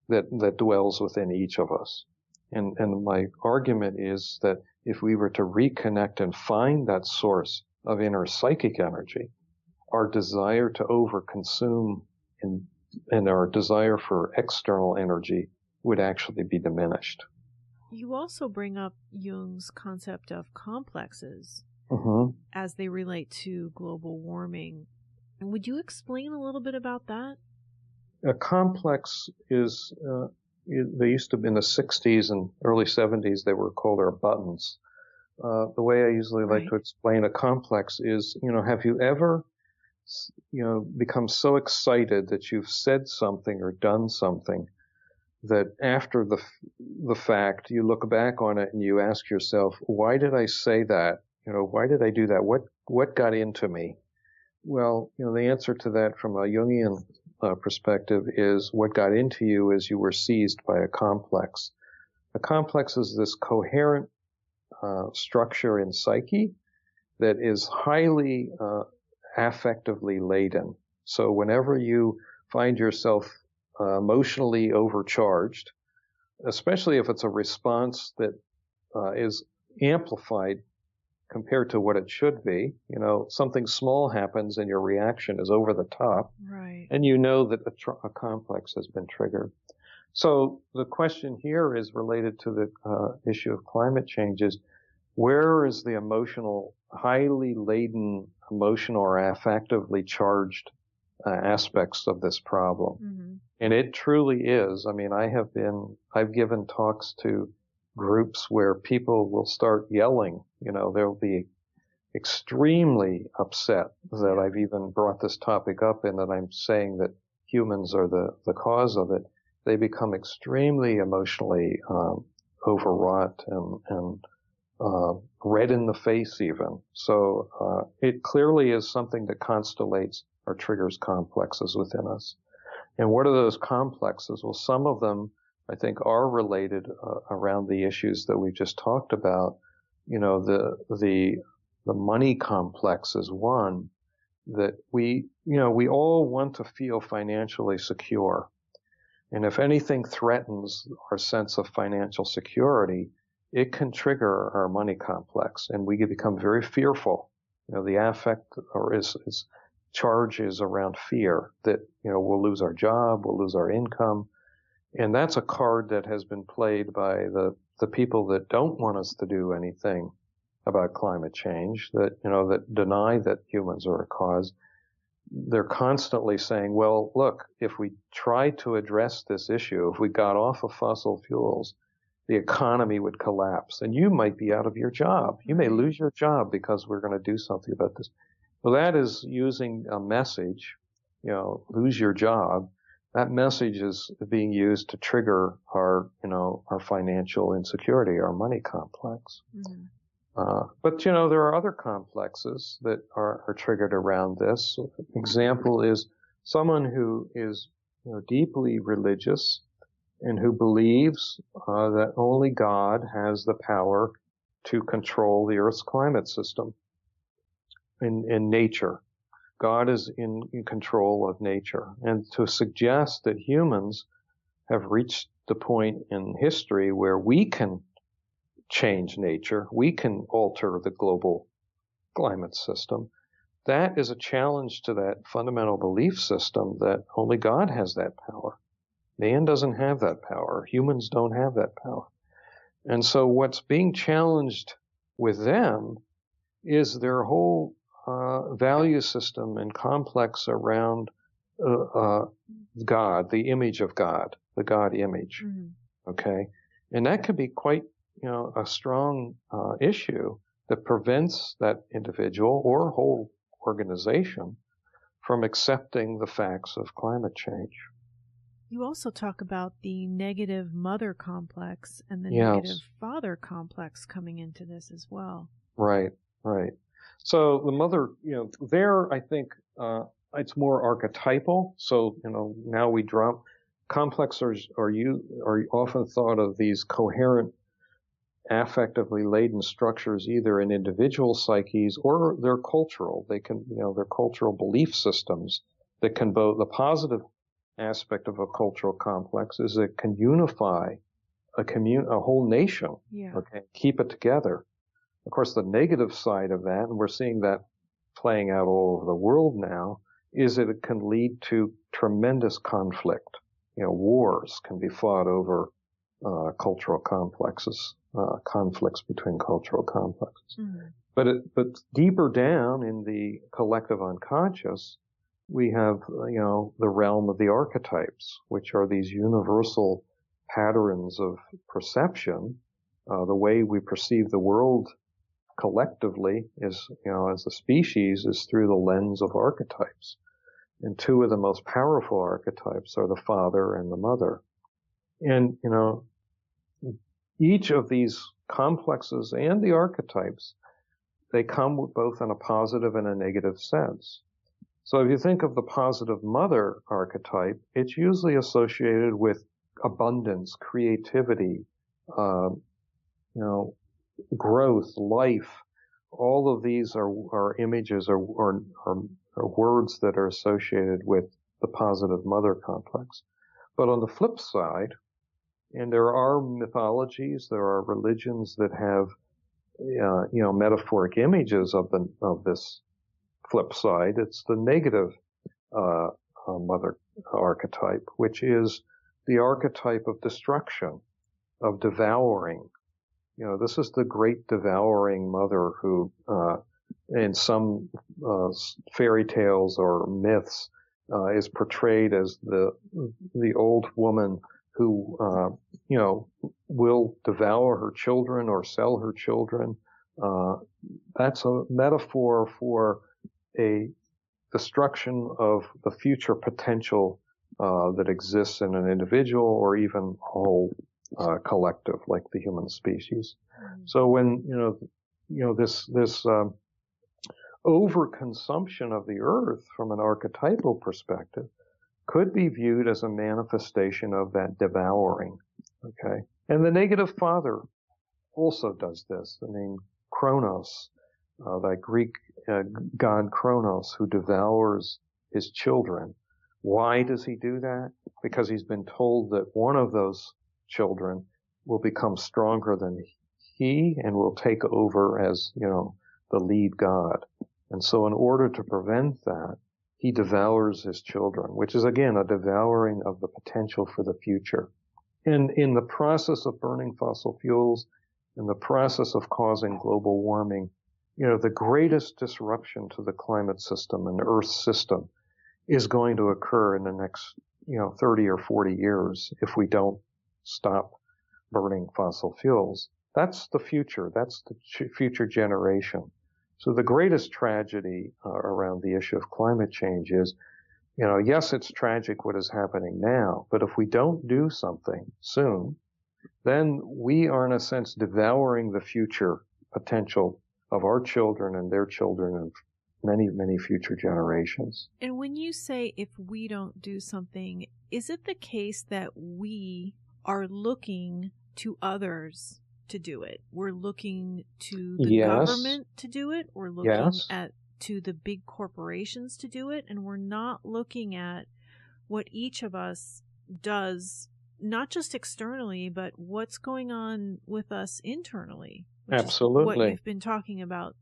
that dwells within each of us. And my argument is that if we were to reconnect and find that source of inner psychic energy, our desire to overconsume and our desire for external energy would actually be diminished. You also bring up Jung's concept of complexes as they relate to global warming. Would you explain a little bit about that? A complex is, they used to, in the 60s and early 70s, they were called our buttons. The way I usually like to explain a complex is, have you ever, become so excited that you've said something or done something that after the fact, you look back on it and you ask yourself, why did I say that? Why did I do that? What got into me? Well, the answer to that from a Jungian perspective is what got into you is you were seized by a complex. A complex is this coherent structure in psyche that is highly affectively laden. So whenever you find yourself emotionally overcharged, especially if it's a response that is amplified compared to what it should be, something small happens and your reaction is over the top, right? And that a complex has been triggered. So the question here is related to the issue of climate change: is where is the highly laden, emotional or affectively charged aspects of this problem? Mm-hmm. And it truly is. I mean, I've given talks to groups where people will start yelling. They'll be extremely upset that I've even brought this topic up and that I'm saying that humans are the cause of it. They become extremely emotionally overwrought and red in the face even. So it clearly is something that constellates or triggers complexes within us. And what are those complexes? Well, some of them I think are related around the issues that we just talked about. The money complex is one that we all want to feel financially secure. And if anything threatens our sense of financial security, it can trigger our money complex, and we become very fearful. The affect or is charge is around fear that, we'll lose our job, we'll lose our income. And that's a card that has been played by the people that don't want us to do anything about climate change, that deny that humans are a cause. They're constantly saying, well, look, if we try to address this issue, if we got off of fossil fuels, the economy would collapse and you might be out of your job. You may lose your job because we're going to do something about this. Well, that is using a message, lose your job. That message is being used to trigger our financial insecurity, our money complex. Mm-hmm. But there are other complexes that are triggered around this. Example is someone who is deeply religious and who believes that only God has the power to control the Earth's climate system in nature. God is in control of nature. And to suggest that humans have reached the point in history where we can change nature, we can alter the global climate system, that is a challenge to that fundamental belief system that only God has that power. Man doesn't have that power. Humans don't have that power. And so what's being challenged with them is their whole value system and complex around God, the image of God, the God image. Mm-hmm. Okay. And that can be quite, a strong issue that prevents that individual or whole organization from accepting the facts of climate change. You also talk about the negative mother complex and the negative father complex coming into this as well. Right. So the mother, there I think it's more archetypal. So, now we drop complexes are often thought of these coherent, affectively laden structures, either in individual psyches or they're cultural. They can, they're cultural belief systems that can both, the positive aspect of a cultural complex is it can unify a whole nation, okay, keep it together. Of course, the negative side of that, and we're seeing that playing out all over the world now, is that it can lead to tremendous conflict. Wars can be fought over cultural complexes, conflicts between cultural complexes. Mm-hmm. But deeper down in the collective unconscious, we have, the realm of the archetypes, which are these universal patterns of perception. The way we perceive the world collectively is, as a species, is through the lens of archetypes. And two of the most powerful archetypes are the father and the mother. And, each of these complexes and the archetypes, they come both in a positive and a negative sense. So if you think of the positive mother archetype, it's usually associated with abundance, creativity, growth, life. All of these are images or words that are associated with the positive mother complex. But on the flip side, and there are mythologies, there are religions that have, metaphoric images of this flip side. It's the negative mother archetype, which is the archetype of destruction, of devouring. This is the great devouring mother who, in some fairy tales or myths, is portrayed as the old woman who, will devour her children or sell her children. That's a metaphor for a destruction of the future potential that exists in an individual or even a whole collective, like the human species. Mm-hmm. So when this overconsumption of the earth from an archetypal perspective could be viewed as a manifestation of that devouring. Okay, and the negative father also does this. I mean, Kronos, that Greek god Kronos, who devours his children. Why does he do that? Because he's been told that one of those children will become stronger than he and will take over as, the lead god. And so in order to prevent that, he devours his children, which is again a devouring of the potential for the future. And in the process of burning fossil fuels, in the process of causing global warming, the greatest disruption to the climate system and Earth system is going to occur in the next, 30 or 40 years if we don't stop burning fossil fuels. That's the future. That's the future generation. So the greatest tragedy around the issue of climate change is, yes, it's tragic what is happening now, but if we don't do something soon, then we are in a sense devouring the future potential of our children and their children and many, many future generations. And when you say if we don't do something, is it the case that we are looking to others to do it? We're looking to the government to do it. We're looking to the big corporations to do it. And we're not looking at what each of us does, not just externally, but what's going on with us internally. Absolutely. What you've been talking about,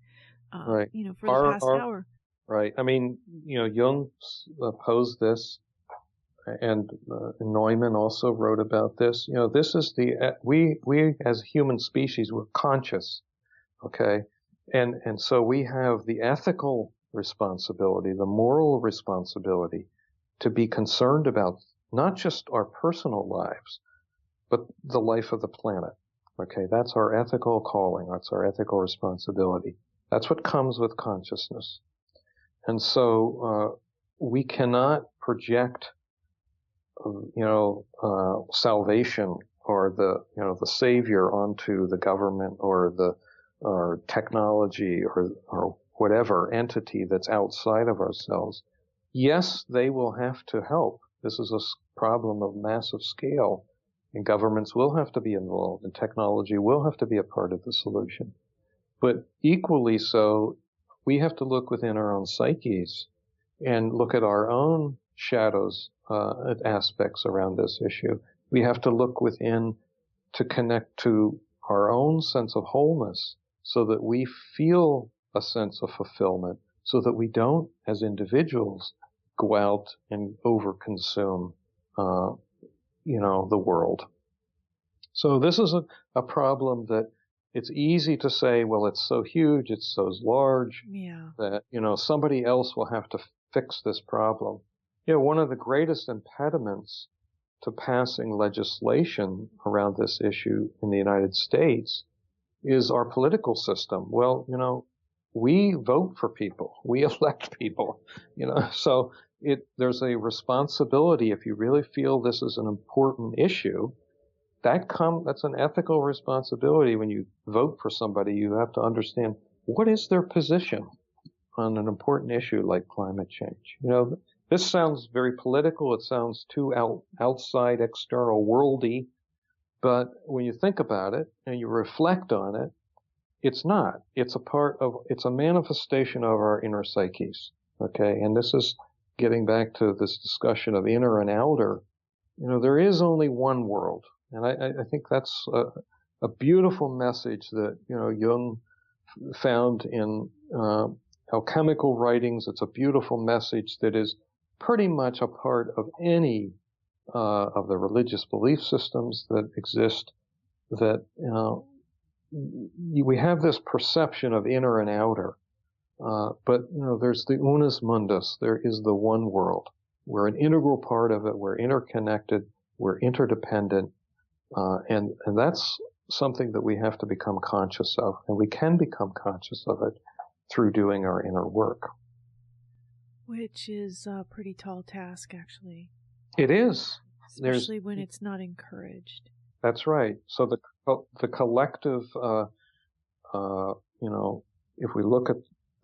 right. For the past hour. Right. I mean, Jung posed this and Neumann also wrote about this. This is we as human species, we're conscious, okay, and so we have the ethical responsibility, the moral responsibility, to be concerned about not just our personal lives, but the life of the planet. Okay, that's our ethical calling. That's our ethical responsibility. That's what comes with consciousness. And so we cannot project, salvation or the savior onto the government or technology or whatever entity that's outside of ourselves. Yes, they will have to help. This is a problem of massive scale, and governments will have to be involved, and technology will have to be a part of the solution. But equally so, we have to look within our own psyches and look at our own shadows, aspects around this issue. We have to look within to connect to our own sense of wholeness so that we feel a sense of fulfillment, so that we don't, as individuals, go out and overconsume, the world. So this is a problem that it's easy to say, well, it's so huge, it's so large, that, somebody else will have to fix this problem. One of the greatest impediments to passing legislation around this issue in the United States is our political system. Well, we vote for people, we elect people, so there's a responsibility. If you really feel this is an important issue, that's an ethical responsibility. When you vote for somebody, you have to understand what is their position on an important issue like climate change. This sounds very political. It sounds too outside, external, worldy. But when you think about it and you reflect on it, it's not. It's a manifestation of our inner psyches. Okay. And this is getting back to this discussion of inner and outer. There is only one world. And I think that's a beautiful message that, Jung found in alchemical writings. It's a beautiful message that is pretty much a part of any of the religious belief systems that exist, that we have this perception of inner and outer. But there's the unus mundus. There is the one world. We're an integral part of it. We're interconnected. We're interdependent. And that's something that we have to become conscious of, and we can become conscious of it through doing our inner work. Which is a pretty tall task, actually. It is. Especially when it's not encouraged. That's right. So the collective, if we look at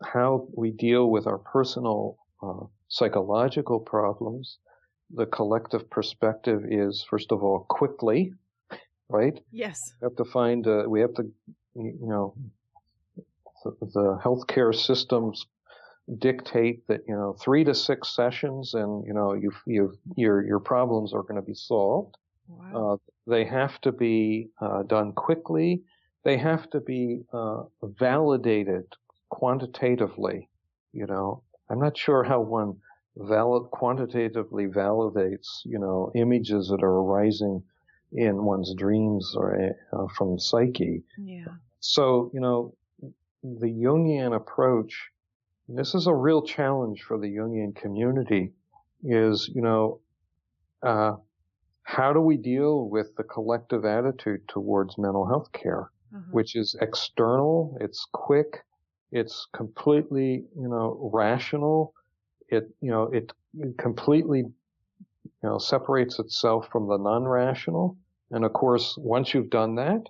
how we deal with our personal psychological problems, the collective perspective is, first of all, quickly, right? Yes. We have to find, the healthcare systems dictate that, 3 to 6 sessions and, your problems are going to be solved. Wow. They have to be done quickly. They have to be validated quantitatively. I'm not sure how one quantitatively validates, images that are arising in one's dreams or from psyche. Yeah. So, the Jungian approach, this is a real challenge for the Jungian community, is, how do we deal with the collective attitude towards mental health care, which is external, it's quick, it's completely, rational, it completely, separates itself from the non-rational. And of course, once you've done that,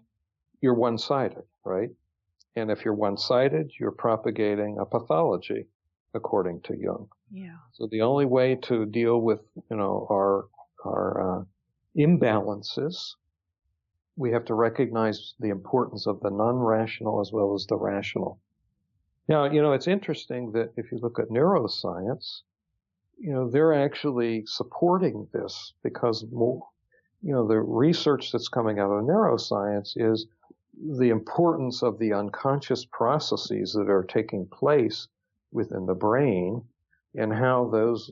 you're one-sided, right? And if you're one-sided, you're propagating a pathology, according to Jung. Yeah. So the only way to deal with, our imbalances, we have to recognize the importance of the non-rational as well as the rational. Now, it's interesting that if you look at neuroscience, they're actually supporting this, because the research that's coming out of neuroscience is the importance of the unconscious processes that are taking place within the brain, and how those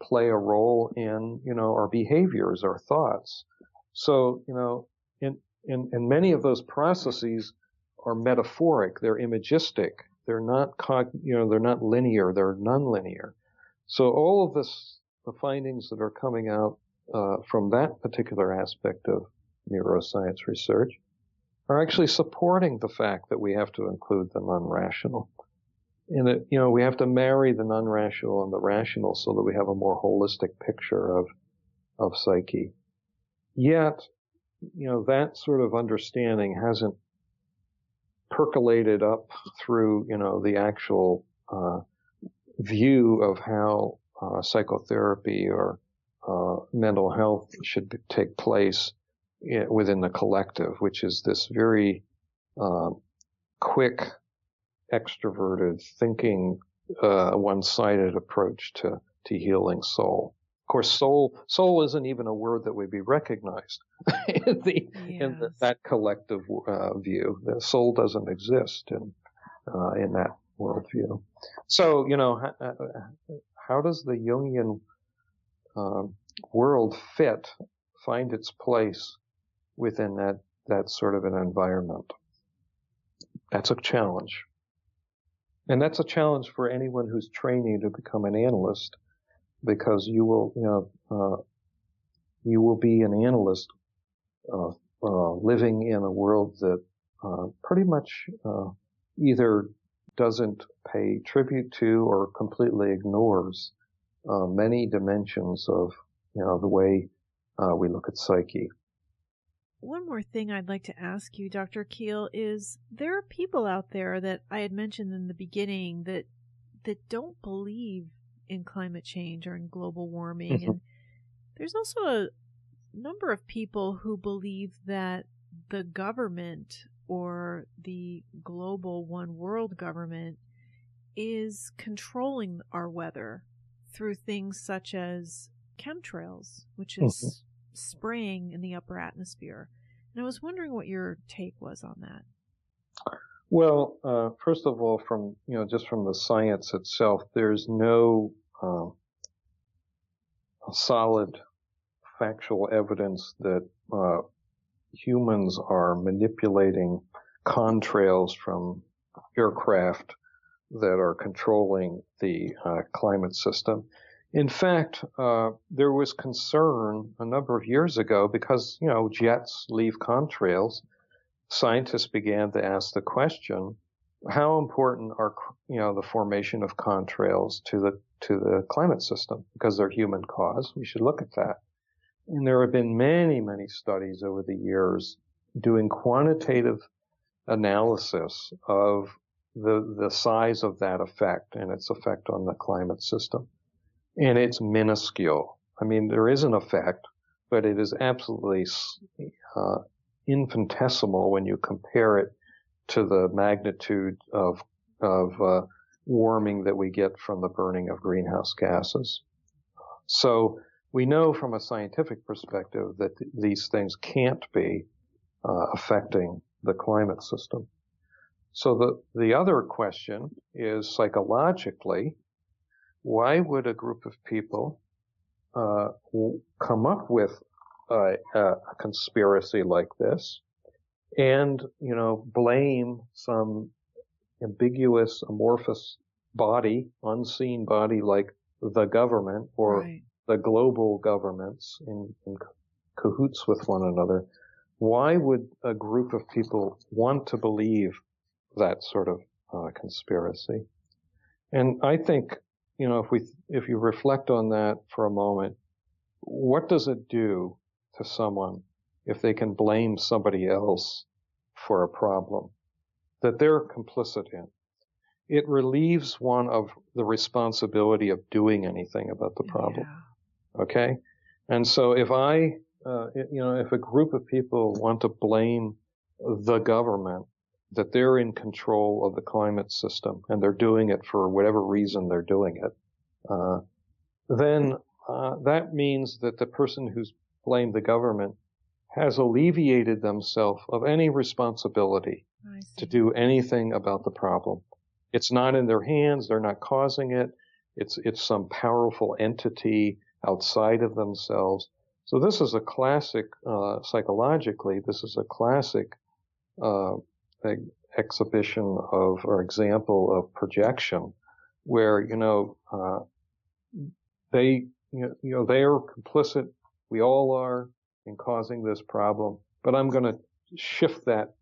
play a role in, our behaviors, our thoughts. So, and many of those processes are metaphoric, they're imagistic, they're not they're not linear, they're nonlinear. So all of this, the findings that are coming out from that particular aspect of neuroscience research are actually supporting the fact that we have to include the non-rational. And that, we have to marry the non-rational and the rational so that we have a more holistic picture of psyche. Yet, that sort of understanding hasn't percolated up through, the actual view of how psychotherapy or mental health should take place within the collective, which is this very quick, extroverted, thinking, one-sided approach to healing soul. Of course, soul isn't even a word that would be recognized in that collective view. The soul doesn't exist in that worldview. So, how does the Jungian world find its place within that sort of an environment? That's a challenge. And that's a challenge for anyone who's training to become an analyst, because you will be an analyst living in a world that pretty much either doesn't pay tribute to or completely ignores many dimensions of the way we look at psyche. One more thing I'd like to ask you, Dr. Kiehl, is there are people out there that I had mentioned in the beginning that don't believe in climate change or in global warming. And there's also a number of people who believe that the government or the global one world government is controlling our weather through things such as chemtrails, which is spraying in the upper atmosphere. And I was wondering what your take was on that. Well, first of all, just from the science itself, there's no solid factual evidence that humans are manipulating contrails from aircraft that are controlling the climate system. In fact, there was concern a number of years ago because, jets leave contrails. Scientists began to ask the question, how important are, the formation of contrails to the climate system? Because they're human caused. We should look at that. And there have been many, many studies over the years doing quantitative analysis of the size of that effect and its effect on the climate system. And it's minuscule. I mean, there is an effect, but it is absolutely infinitesimal when you compare it to the magnitude of warming that we get from the burning of greenhouse gases. So we know from a scientific perspective that these things can't be affecting the climate system. So the other question is, psychologically, why would a group of people come up with a conspiracy like this and, blame some ambiguous, amorphous body, unseen body like the government or the global governments in cahoots with one another? Why would a group of people want to believe that sort of conspiracy? And I think, if you reflect on that for a moment, what does it do to someone if they can blame somebody else for a problem that they're complicit in? It relieves one of the responsibility of doing anything about the problem. Yeah. Okay? And so if if a group of people want to blame the government that they're in control of the climate system and they're doing it for whatever reason they're doing it, then that means that the person who's blamed the government has alleviated themselves of any responsibility to do anything about the problem. It's not in their hands. They're not causing it. It's some powerful entity outside of themselves. So this is a classic, psychologically, this is a classic exhibition of, or example of projection, where, they are complicit, we all are, in causing this problem, but I'm going to shift that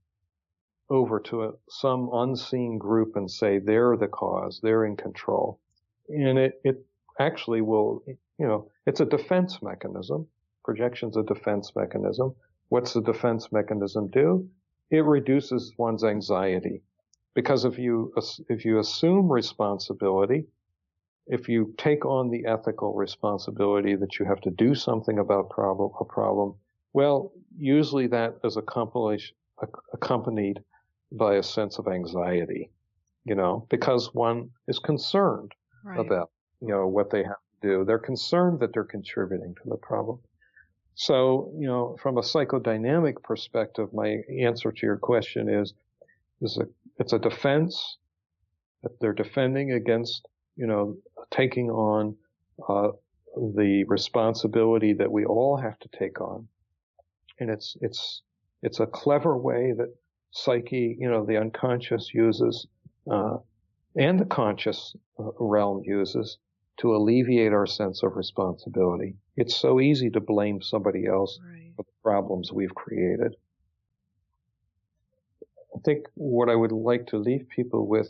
over to some unseen group and say they're the cause, they're in control. And it actually will, it's a defense mechanism. Projection's a defense mechanism. What's the defense mechanism do? It reduces one's anxiety. Because if you assume responsibility, if you take on the ethical responsibility that you have to do something about a problem, well, usually that is accompanied by a sense of anxiety, because one is concerned about, what they have to do. They're concerned that they're contributing to the problem. So, from a psychodynamic perspective, my answer to your question is it's a defense that they're defending against, taking on the responsibility that we all have to take on. And it's a clever way that psyche, the unconscious uses, and the conscious realm uses to alleviate our sense of responsibility. It's so easy to blame somebody else for the problems we've created. I think what I would like to leave people with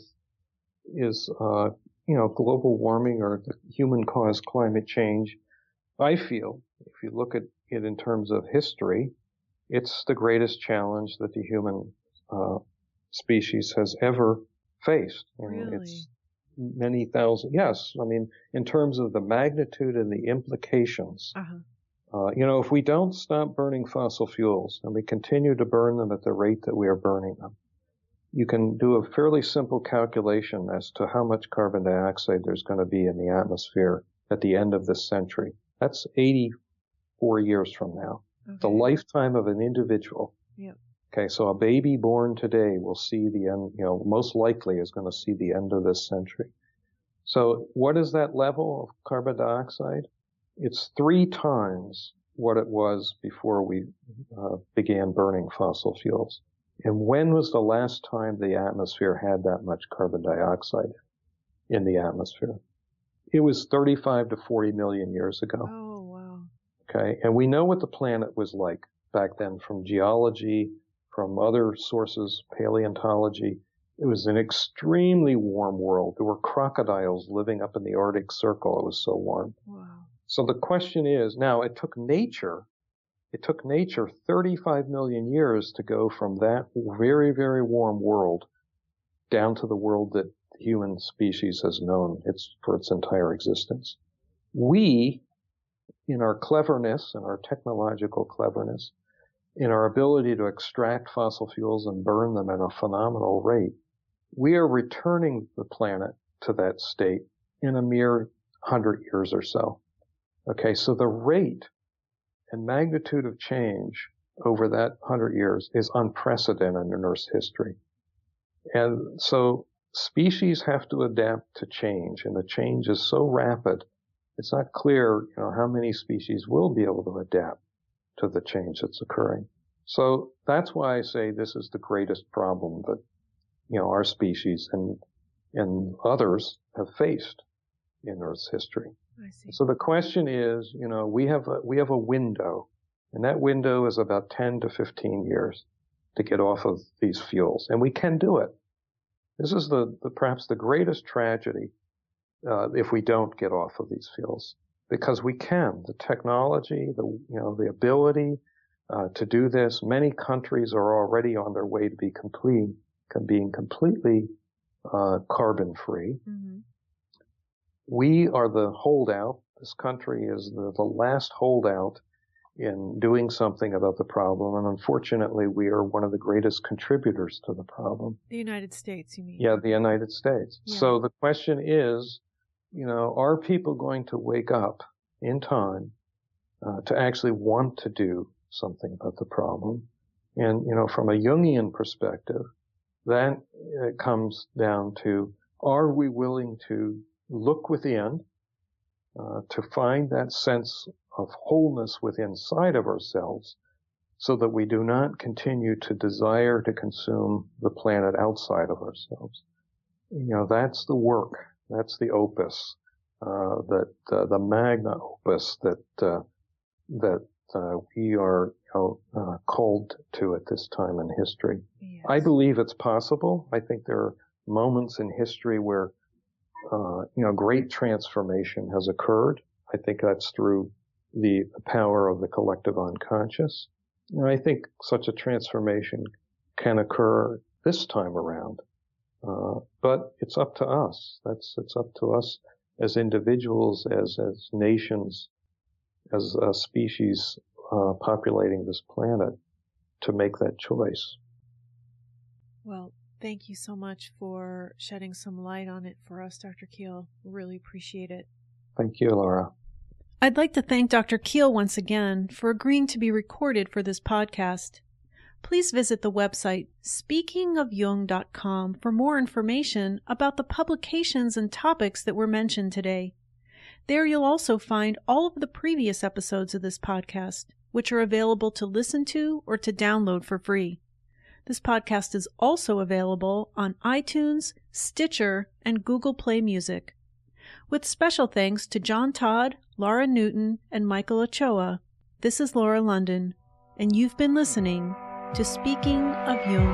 is, global warming or the human-caused climate change. I feel, if you look at it in terms of history, it's the greatest challenge that the human species has ever faced. And it's many thousand. Yes. I mean, in terms of the magnitude and the implications, if we don't stop burning fossil fuels and we continue to burn them at the rate that we are burning them, you can do a fairly simple calculation as to how much carbon dioxide there's going to be in the atmosphere at the end of this century. That's 84 years from now. Okay. The lifetime of an individual. Yep. Okay, so a baby born today will see the end, most likely is going to see the end of this century. So what is that level of carbon dioxide? It's 3 times what it was before we began burning fossil fuels. And when was the last time the atmosphere had that much carbon dioxide in the atmosphere? It was 35 to 40 million years ago. Oh, wow. Okay, and we know what the planet was like back then from geology, from other sources, paleontology. It was an extremely warm world. There were crocodiles living up in the Arctic Circle. It was so warm. Wow. So the question is, now it took nature 35 million years to go from that very, very warm world down to the world that the human species has known for its entire existence. We, in our cleverness and our technological cleverness, in our ability to extract fossil fuels and burn them at a phenomenal rate, we are returning the planet to that state in a mere 100 years or so. Okay, so the rate and magnitude of change over that 100 years is unprecedented in Earth's history. And so species have to adapt to change, and the change is so rapid, it's not clear, how many species will be able to adapt to the change that's occurring. So that's why I say this is the greatest problem that, our species and others have faced in Earth's history. I see. So the question is, we have a window, and that window is about 10 to 15 years to get off of these fuels, and we can do it. This is perhaps the greatest tragedy if we don't get off of these fuels, because we can. The technology, the ability to do this. Many countries are already on their way to being completely carbon free. Mm-hmm. We are the holdout. This country is the last holdout in doing something about the problem. And unfortunately, we are one of the greatest contributors to the problem. The United States, you mean? Yeah, the United States. Yeah. So the question is, are people going to wake up in time to actually want to do something about the problem? And, from a Jungian perspective, that comes down to, are we willing to look within, to find that sense of wholeness within inside of ourselves, so that we do not continue to desire to consume the planet outside of ourselves. That's the work. That's the opus, the magna opus that we are called to at this time in history. Yes. I believe it's possible. I think there are moments in history where great transformation has occurred. I think that's through the power of the collective unconscious. And I think such a transformation can occur this time around. But it's up to us. It's up to us as individuals, as nations, as a species populating this planet to make that choice. Well, thank you so much for shedding some light on it for us, Dr. Kiehl. Really appreciate it. Thank you, Laura. I'd like to thank Dr. Kiehl once again for agreeing to be recorded for this podcast. Please visit the website speakingofjung.com for more information about the publications and topics that were mentioned today. There you'll also find all of the previous episodes of this podcast, which are available to listen to or to download for free. This podcast is also available on iTunes, Stitcher, and Google Play Music. With special thanks to John Todd, Laura Newton, and Michael Ochoa, this is Laura London, and you've been listening to Speaking of Jung.